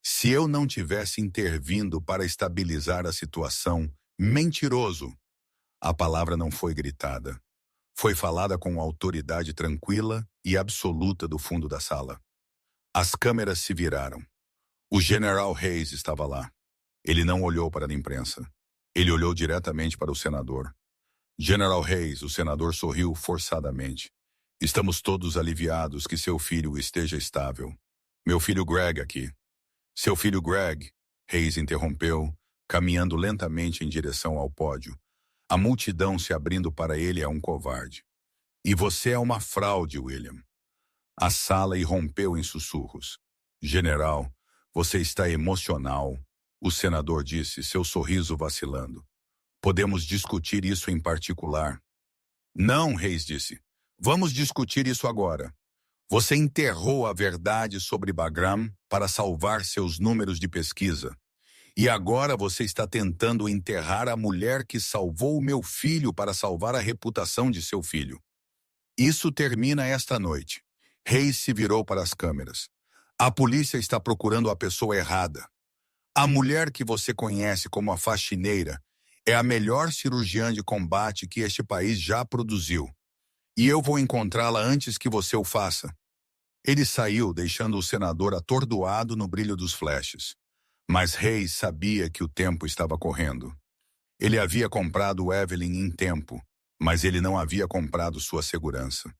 Se eu não tivesse intervindo para estabilizar a situação, mentiroso. A palavra não foi gritada. Foi falada com autoridade tranquila e absoluta do fundo da sala. As câmeras se viraram. O general Hayes estava lá. Ele não olhou para a imprensa. Ele olhou diretamente para o senador. General Hayes, o senador sorriu forçadamente. Estamos todos aliviados que seu filho esteja estável. Meu filho Greg aqui. Seu filho Greg, Hayes interrompeu, caminhando lentamente em direção ao pódio. A multidão se abrindo para ele é um covarde. E você é uma fraude, William. A sala irrompeu em sussurros. General, você está emocional, o senador disse, seu sorriso vacilando. Podemos discutir isso em particular. Não, Hayes disse. Vamos discutir isso agora. Você enterrou a verdade sobre Bagram para salvar seus números de pesquisa. E agora você está tentando enterrar a mulher que salvou o meu filho para salvar a reputação de seu filho. Isso termina esta noite. Hayes se virou para as câmeras. A polícia está procurando a pessoa errada. A mulher que você conhece como a faxineira é a melhor cirurgiã de combate que este país já produziu. E eu vou encontrá-la antes que você o faça. Ele saiu, deixando o senador atordoado no brilho dos flashes. Mas Hayes sabia que o tempo estava correndo. Ele havia comprado Evelyn em tempo, mas ele não havia comprado sua segurança.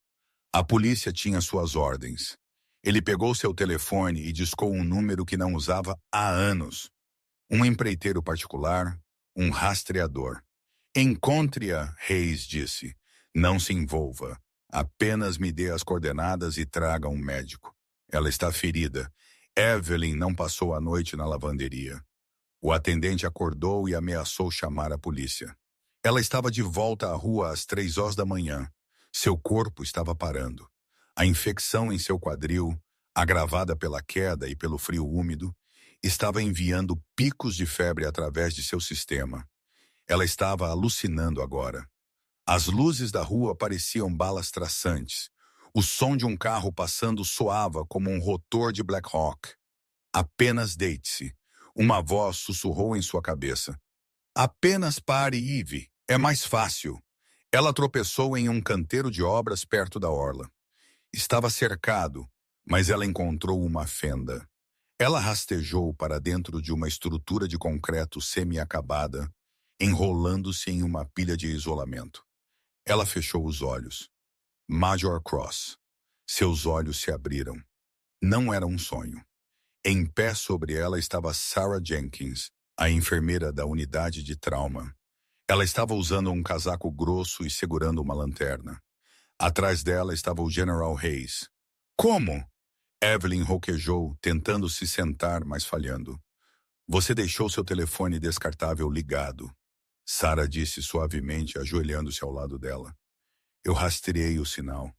A polícia tinha suas ordens. Ele pegou seu telefone e discou um número que não usava há anos. Um empreiteiro particular, um rastreador. Encontre-a, Reis disse. Não se envolva. Apenas me dê as coordenadas e traga um médico. Ela está ferida. Evelyn não passou a noite na lavanderia. O atendente acordou e ameaçou chamar a polícia. Ela estava de volta à rua às 3 horas da manhã. Seu corpo estava parando. A infecção em seu quadril, agravada pela queda e pelo frio úmido, estava enviando picos de febre através de seu sistema. Ela estava alucinando agora. As luzes da rua pareciam balas traçantes. O som de um carro passando soava como um rotor de Black Hawk. Apenas deite-se. Uma voz sussurrou em sua cabeça. Apenas pare, Eve. É mais fácil. Ela tropeçou em um canteiro de obras perto da orla. Estava cercado, mas ela encontrou uma fenda. Ela rastejou para dentro de uma estrutura de concreto semi-acabada, enrolando-se em uma pilha de isolamento. Ela fechou os olhos. Major Cross. Seus olhos se abriram. Não era um sonho. Em pé sobre ela estava Sarah Jenkins, a enfermeira da unidade de trauma. Ela estava usando um casaco grosso e segurando uma lanterna. Atrás dela estava o General Hayes. Como? Evelyn roquejou, tentando se sentar, mas falhando. Você deixou seu telefone descartável ligado. Sarah disse suavemente, ajoelhando-se ao lado dela. Eu rastreei o sinal.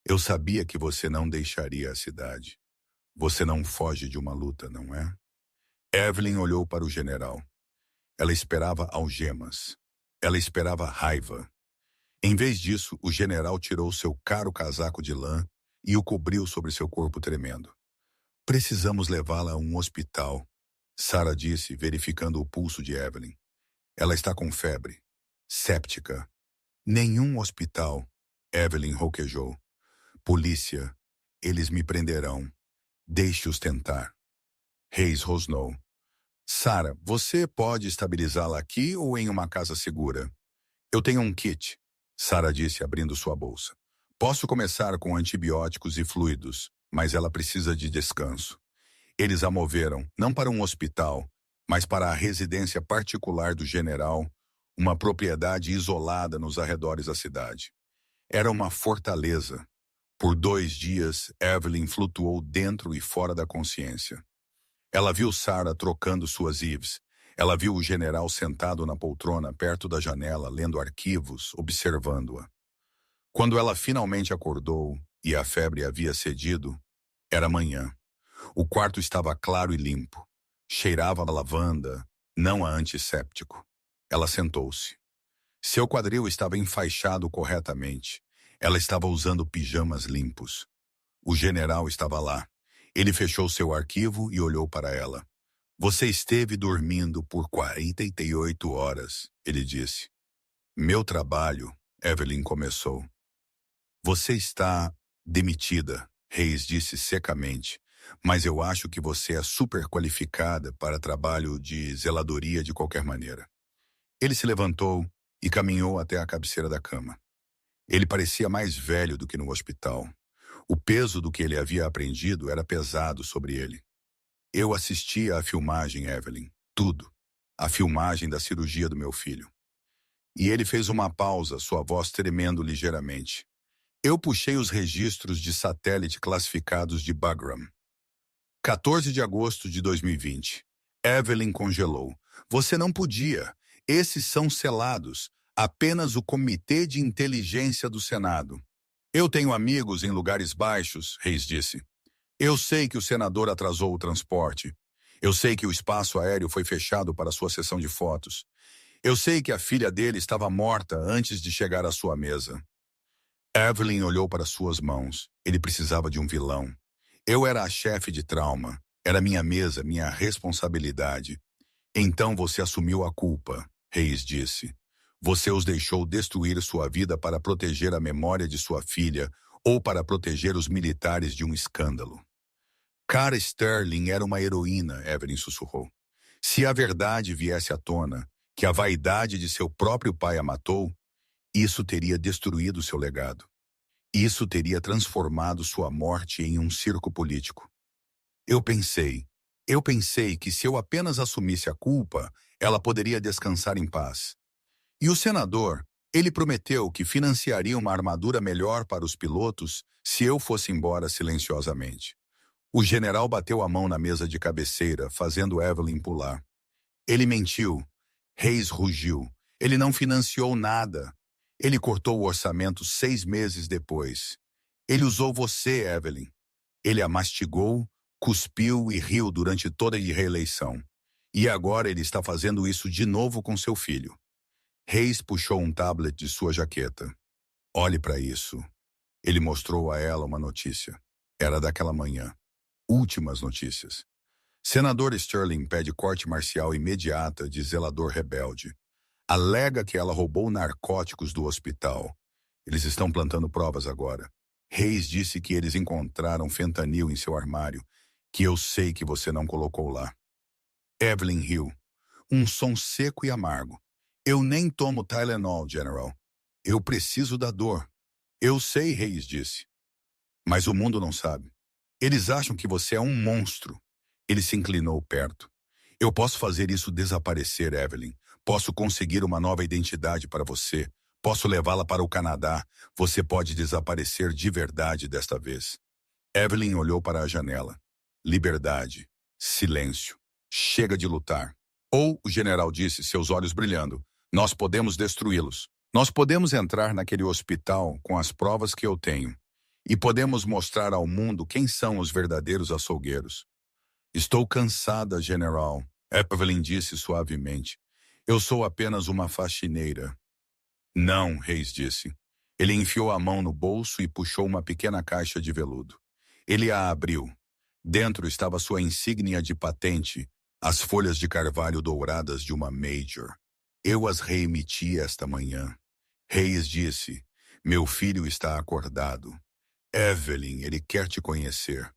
Eu sabia que você não deixaria a cidade. Você não foge de uma luta, não é? Evelyn olhou para o general. Ela esperava algemas. Ela esperava raiva. Em vez disso, o general tirou seu caro casaco de lã e o cobriu sobre seu corpo tremendo. Precisamos levá-la a um hospital, Sarah disse, verificando o pulso de Evelyn. Ela está com febre. Séptica. Nenhum hospital, Evelyn roquejou. Polícia. Eles me prenderão. Deixe-os tentar. Reis rosnou. Sarah, você pode estabilizá-la aqui ou em uma casa segura? Eu tenho um kit, Sarah disse abrindo sua bolsa. Posso começar com antibióticos e fluidos, mas ela precisa de descanso. Eles a moveram, não para um hospital, mas para a residência particular do general, uma propriedade isolada nos arredores da cidade. Era uma fortaleza. Por 2 dias, Evelyn flutuou dentro e fora da consciência. Ela viu Sarah trocando suas Ives. Ela viu o general sentado na poltrona perto da janela, lendo arquivos, observando-a. Quando ela finalmente acordou e a febre havia cedido, era manhã. O quarto estava claro e limpo. Cheirava a lavanda, não a antisséptico. Ela sentou-se. Seu quadril estava enfaixado corretamente. Ela estava usando pijamas limpos. O general estava lá. Ele fechou seu arquivo e olhou para ela. Você esteve dormindo por 48 horas, ele disse. Meu trabalho, Evelyn começou. Você está demitida, Reis disse secamente, mas eu acho que você é super qualificada para trabalho de zeladoria de qualquer maneira. Ele se levantou e caminhou até a cabeceira da cama. Ele parecia mais velho do que no hospital. O peso do que ele havia aprendido era pesado sobre ele. Eu assisti à filmagem, Evelyn. Tudo. A filmagem da cirurgia do meu filho. E ele fez uma pausa, sua voz tremendo ligeiramente. Eu puxei os registros de satélite classificados de Bagram. 14 de agosto de 2020. Evelyn congelou. Você não podia. Esses são selados. Apenas o Comitê de Inteligência do Senado. Eu tenho amigos em lugares baixos, Reis disse. Eu sei que o senador atrasou o transporte. Eu sei que o espaço aéreo foi fechado para sua sessão de fotos. Eu sei que a filha dele estava morta antes de chegar à sua mesa. Evelyn olhou para suas mãos. Ele precisava de um vilão. Eu era a chefe de trauma. Era minha mesa, minha responsabilidade. Então você assumiu a culpa, Reis disse. Você os deixou destruir sua vida para proteger a memória de sua filha ou para proteger os militares de um escândalo. Cara Sterling era uma heroína, Evelyn sussurrou. Se a verdade viesse à tona, que a vaidade de seu próprio pai a matou, isso teria destruído seu legado. Isso teria transformado sua morte em um circo político. Eu pensei, eu pensei que se eu apenas assumisse a culpa, ela poderia descansar em paz. E o senador, ele prometeu que financiaria uma armadura melhor para os pilotos se eu fosse embora silenciosamente. O general bateu a mão na mesa de cabeceira, fazendo Evelyn pular. Ele mentiu. Hayes rugiu. Ele não financiou nada. Ele cortou o orçamento 6 meses depois. Ele usou você, Evelyn. Ele a mastigou, cuspiu e riu durante toda a reeleição. E agora ele está fazendo isso de novo com seu filho. Hayes puxou um tablet de sua jaqueta. Olhe para isso. Ele mostrou a ela uma notícia. Era daquela manhã. Últimas notícias. Senador Sterling pede corte marcial imediata de zelador rebelde. Alega que ela roubou narcóticos do hospital. Eles estão plantando provas agora. Hayes disse que eles encontraram fentanil em seu armário, que eu sei que você não colocou lá. Evelyn riu. Um som seco e amargo. Eu nem tomo Tylenol, General. Eu preciso da dor. Eu sei, Hayes disse. Mas o mundo não sabe. Eles acham que você é um monstro. Ele se inclinou perto. Eu posso fazer isso desaparecer, Evelyn. Posso conseguir uma nova identidade para você. Posso levá-la para o Canadá. Você pode desaparecer de verdade desta vez. Evelyn olhou para a janela. Liberdade. Silêncio. Chega de lutar. Ou, o general disse, seus olhos brilhando, nós podemos destruí-los. Nós podemos entrar naquele hospital com as provas que eu tenho. E podemos mostrar ao mundo quem são os verdadeiros açougueiros. Estou cansada, general, Evelyn disse suavemente. Eu sou apenas uma faxineira. Não, Hayes disse. Ele enfiou a mão no bolso e puxou uma pequena caixa de veludo. Ele a abriu. Dentro estava sua insígnia de patente, as folhas de carvalho douradas de uma Major. Eu as reemiti esta manhã. Hayes disse, meu filho está acordado. Evelyn, ele quer te conhecer.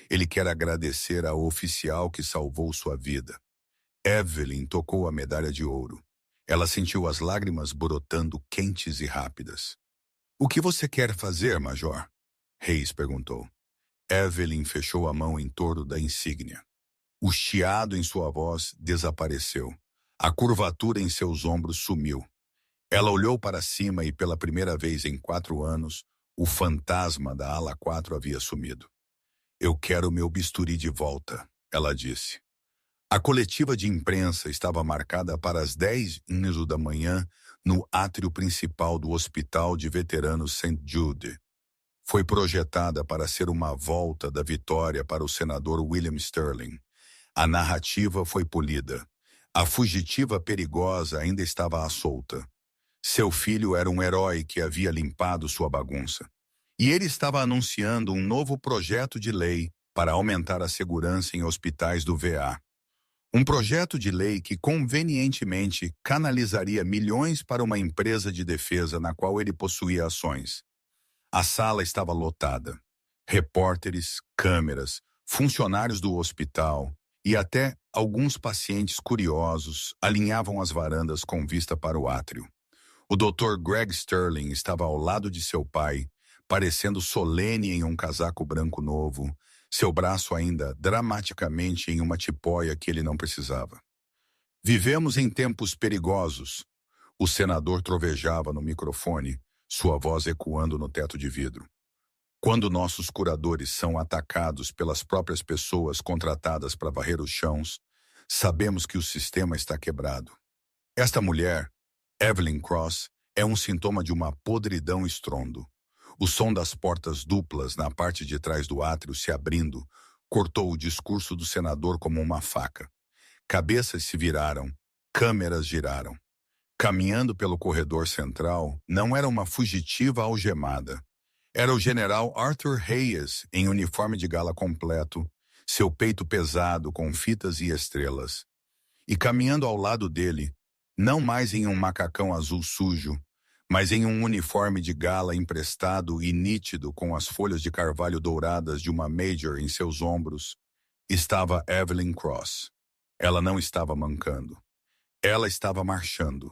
Ele quer agradecer ao oficial que salvou sua vida. Evelyn tocou a medalha de ouro. Ela sentiu as lágrimas brotando quentes e rápidas. O que você quer fazer, Major? Hayes perguntou. Evelyn fechou a mão em torno da insígnia. O chiado em sua voz desapareceu. A curvatura em seus ombros sumiu. Ela olhou para cima e pela primeira vez em 4 anos, o fantasma da ala 4 havia sumido. Eu quero meu bisturi de volta, ela disse. A coletiva de imprensa estava marcada para as 10h da manhã no átrio principal do Hospital de Veteranos St. Jude. Foi projetada para ser uma volta da vitória para o senador William Sterling. A narrativa foi polida. A fugitiva perigosa ainda estava à solta. Seu filho era um herói que havia limpado sua bagunça. E ele estava anunciando um novo projeto de lei para aumentar a segurança em hospitais do VA. Um projeto de lei que convenientemente canalizaria milhões para uma empresa de defesa na qual ele possuía ações. A sala estava lotada. Repórteres, câmeras, funcionários do hospital e até alguns pacientes curiosos alinhavam as varandas com vista para o átrio. O Dr. Greg Sterling estava ao lado de seu pai, parecendo solene em um casaco branco novo, seu braço ainda dramaticamente em uma tipóia que ele não precisava. Vivemos em tempos perigosos. O senador trovejava no microfone, sua voz ecoando no teto de vidro. Quando nossos curadores são atacados pelas próprias pessoas contratadas para varrer os chãos, sabemos que o sistema está quebrado. Esta mulher, Evelyn Cross, é um sintoma de uma podridão estrondo. O som das portas duplas na parte de trás do átrio se abrindo cortou o discurso do senador como uma faca. Cabeças se viraram, câmeras giraram. Caminhando pelo corredor central, não era uma fugitiva algemada. Era o general Arthur Hayes, em uniforme de gala completo, seu peito pesado com fitas e estrelas. E caminhando ao lado dele, não mais em um macacão azul sujo, mas em um uniforme de gala emprestado e nítido com as folhas de carvalho douradas de uma Major em seus ombros, estava Evelyn Cross. Ela não estava mancando. Ela estava marchando.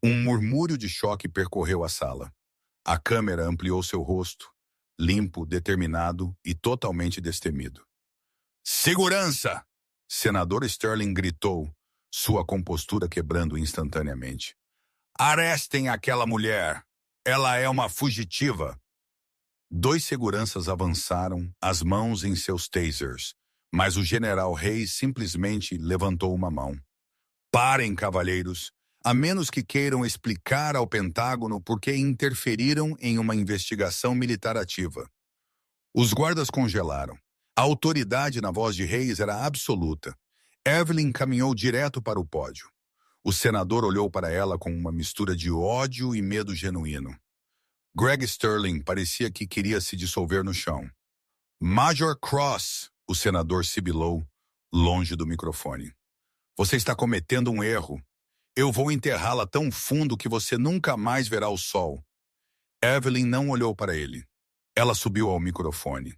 Um murmúrio de choque percorreu a sala. A câmera ampliou seu rosto, limpo, determinado e totalmente destemido. Segurança! Senador Sterling gritou, sua compostura quebrando instantaneamente. Arrestem aquela mulher! Ela é uma fugitiva! 2 seguranças avançaram, as mãos em seus tasers, mas o general Hayes simplesmente levantou uma mão. Parem, cavalheiros, a menos que queiram explicar ao Pentágono por que interferiram em uma investigação militar ativa. Os guardas congelaram. A autoridade na voz de Hayes era absoluta. Evelyn caminhou direto para o pódio. O senador olhou para ela com uma mistura de ódio e medo genuíno. Greg Sterling parecia que queria se dissolver no chão. Major Cross, o senador sibilou, longe do microfone. Você está cometendo um erro. Eu vou enterrá-la tão fundo que você nunca mais verá o sol. Evelyn não olhou para ele. Ela subiu ao microfone.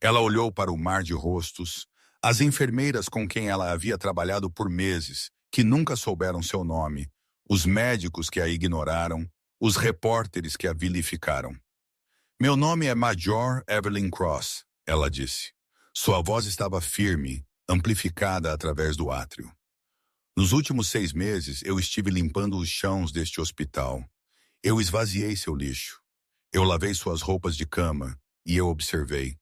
Ela olhou para o mar de rostos, as enfermeiras com quem ela havia trabalhado por meses, que nunca souberam seu nome, os médicos que a ignoraram, os repórteres que a vilificaram. Meu nome é Major Evelyn Cross, ela disse. Sua voz estava firme, amplificada através do átrio. Nos últimos 6 meses, eu estive limpando os chãos deste hospital. Eu esvaziei seu lixo. Eu lavei suas roupas de cama e eu observei.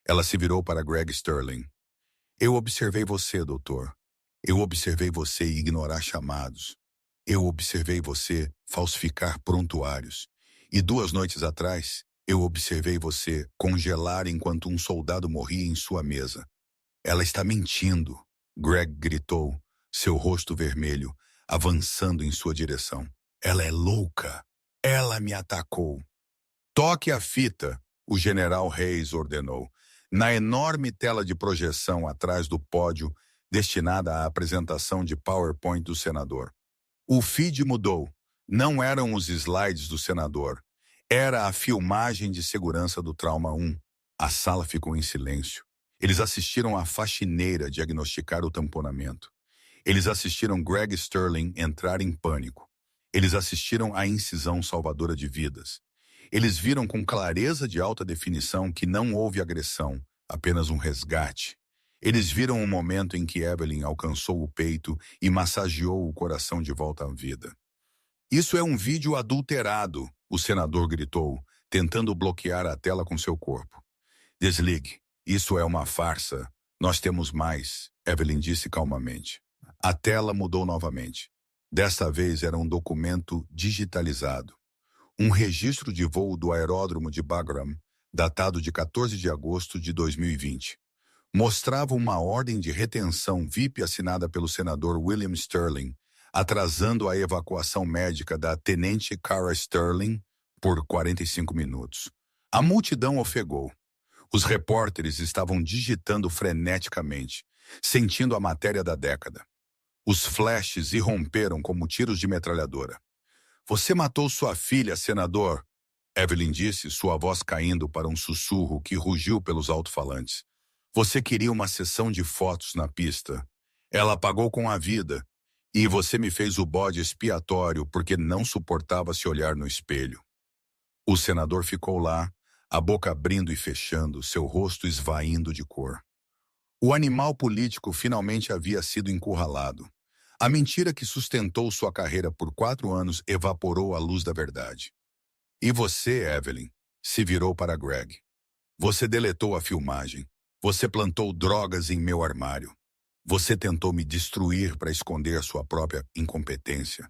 Ela se virou para Greg Sterling. Eu observei você, doutor. Eu observei você ignorar chamados. Eu observei você falsificar prontuários. E 2 noites atrás, eu observei você congelar enquanto um soldado morria em sua mesa. Ela está mentindo, Greg gritou, seu rosto vermelho, avançando em sua direção. Ela é louca. Ela me atacou. Toque a fita, o general Hayes ordenou, na enorme tela de projeção atrás do pódio, destinada à apresentação de PowerPoint do senador. O feed mudou. Não eram os slides do senador. Era a filmagem de segurança do Trauma 1. A sala ficou em silêncio. Eles assistiram à faxineira diagnosticar o tamponamento. Eles assistiram Greg Sterling entrar em pânico. Eles assistiram à incisão salvadora de vidas. Eles viram com clareza de alta definição que não houve agressão, apenas um resgate. Eles viram o momento em que Evelyn alcançou o peito e massageou o coração de volta à vida. Isso é um vídeo adulterado, o senador gritou, tentando bloquear a tela com seu corpo. Desligue. Isso é uma farsa. Nós temos mais, Evelyn disse calmamente. A tela mudou novamente. Desta vez era um documento digitalizado. Um registro de voo do aeródromo de Bagram, datado de 14 de agosto de 2020. Mostrava uma ordem de retenção VIP assinada pelo senador William Sterling, atrasando a evacuação médica da tenente Cara Sterling por 45 minutos. A multidão ofegou. Os repórteres estavam digitando freneticamente, sentindo a matéria da década. Os flashes irromperam como tiros de metralhadora. Você matou sua filha, senador, Evelyn disse, sua voz caindo para um sussurro que rugiu pelos alto-falantes. Você queria uma sessão de fotos na pista. Ela pagou com a vida. E você me fez o bode expiatório porque não suportava se olhar no espelho. O senador ficou lá, a boca abrindo e fechando, seu rosto esvaindo de cor. O animal político finalmente havia sido encurralado. A mentira que sustentou sua carreira por 4 anos evaporou à luz da verdade. E você, Evelyn, se virou para Greg. Você deletou a filmagem. Você plantou drogas em meu armário. Você tentou me destruir para esconder sua própria incompetência.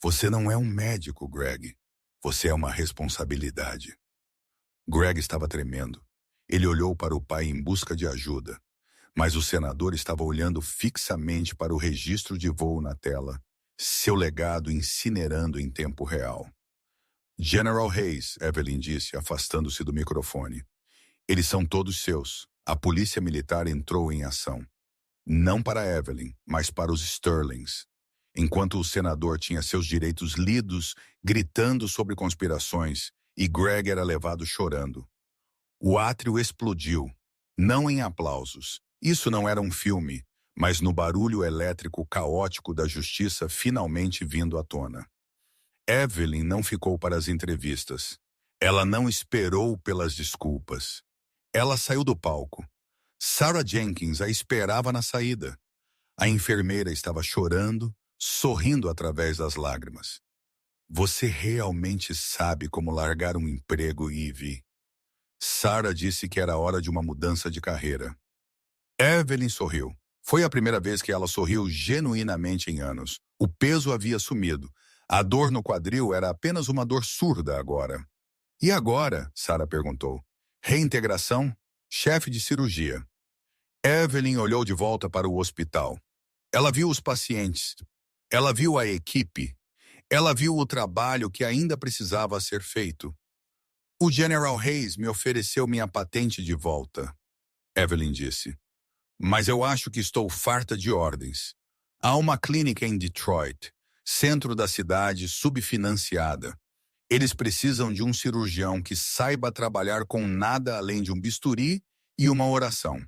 Você não é um médico, Greg. Você é uma responsabilidade. Greg estava tremendo. Ele olhou para o pai em busca de ajuda. Mas o senador estava olhando fixamente para o registro de voo na tela, seu legado incinerando em tempo real. General Hayes, Evelyn disse, afastando-se do microfone. Eles são todos seus. A polícia militar entrou em ação. Não para Evelyn, mas para os Sterlings. Enquanto o senador tinha seus direitos lidos, gritando sobre conspirações, e Greg era levado chorando. O átrio explodiu, não em aplausos. Isso não era um filme, mas no barulho elétrico caótico da justiça finalmente vindo à tona. Evelyn não ficou para as entrevistas. Ela não esperou pelas desculpas. Ela saiu do palco. Sarah Jenkins a esperava na saída. A enfermeira estava chorando, sorrindo através das lágrimas. Você realmente sabe como largar um emprego, Ivy? Sarah disse que era hora de uma mudança de carreira. Evelyn sorriu. Foi a primeira vez que ela sorriu genuinamente em anos. O peso havia sumido. A dor no quadril era apenas uma dor surda agora. E agora? Sarah perguntou. Reintegração? Chefe de cirurgia. Evelyn olhou de volta para o hospital. Ela viu os pacientes. Ela viu a equipe. Ela viu o trabalho que ainda precisava ser feito. O General Hayes me ofereceu minha patente de volta, Evelyn disse. Mas eu acho que estou farta de ordens. Há uma clínica em Detroit, centro da cidade, subfinanciada. Eles precisam de um cirurgião que saiba trabalhar com nada além de um bisturi e uma oração.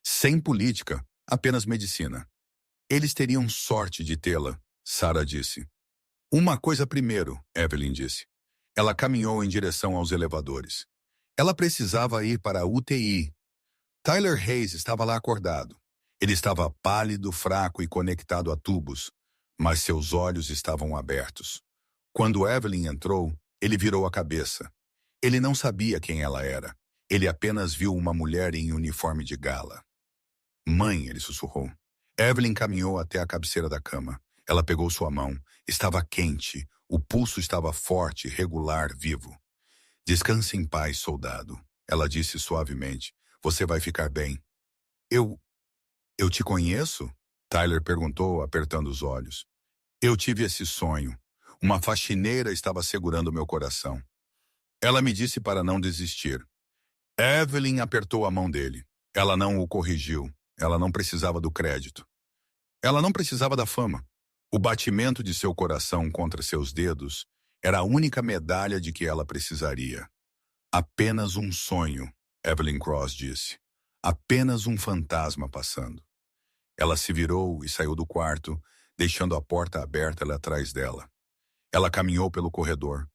Sem política, apenas medicina. Eles teriam sorte de tê-la, Sarah disse. Uma coisa primeiro, Evelyn disse. Ela caminhou em direção aos elevadores. Ela precisava ir para a UTI. Tyler Hayes estava lá acordado. Ele estava pálido, fraco e conectado a tubos, mas seus olhos estavam abertos. Quando Evelyn entrou, ele virou a cabeça. Ele não sabia quem ela era. Ele apenas viu uma mulher em uniforme de gala. Mãe, ele sussurrou. Evelyn caminhou até a cabeceira da cama. Ela pegou sua mão. Estava quente. O pulso estava forte, regular, vivo. Descanse em paz, soldado. Ela disse suavemente. Você vai ficar bem. Eu te conheço? Tyler perguntou, apertando os olhos. Eu tive esse sonho. Uma faxineira estava segurando meu coração. Ela me disse para não desistir. Evelyn apertou a mão dele. Ela não o corrigiu. Ela não precisava do crédito. Ela não precisava da fama. O batimento de seu coração contra seus dedos era a única medalha de que ela precisaria. Apenas um sonho, Evelyn Cross disse. Apenas um fantasma passando. Ela se virou e saiu do quarto, deixando a porta aberta lá atrás dela. Ela caminhou pelo corredor,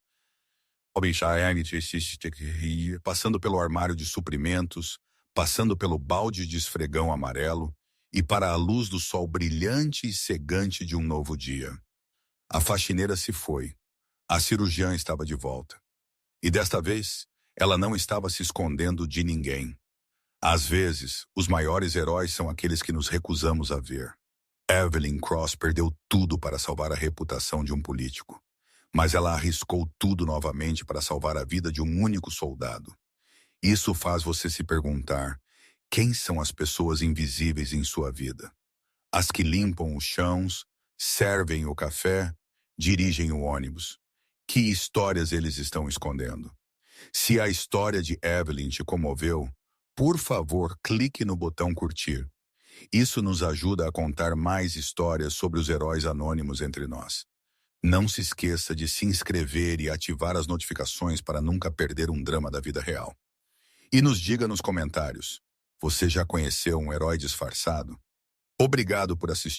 passando pelo armário de suprimentos, passando pelo balde de esfregão amarelo e para a luz do sol brilhante e cegante de um novo dia. A faxineira se foi. A cirurgiã estava de volta. E desta vez, ela não estava se escondendo de ninguém. Às vezes, os maiores heróis são aqueles que nos recusamos a ver. Evelyn Cross perdeu tudo para salvar a reputação de um político. Mas ela arriscou tudo novamente para salvar a vida de um único soldado. Isso faz você se perguntar, quem são as pessoas invisíveis em sua vida? As que limpam os chãos, servem o café, dirigem o ônibus. Que histórias eles estão escondendo? Se a história de Evelyn te comoveu, por favor, clique no botão curtir. Isso nos ajuda a contar mais histórias sobre os heróis anônimos entre nós. Não se esqueça de se inscrever e ativar as notificações para nunca perder um drama da vida real. E nos diga nos comentários, você já conheceu um herói disfarçado? Obrigado por assistir.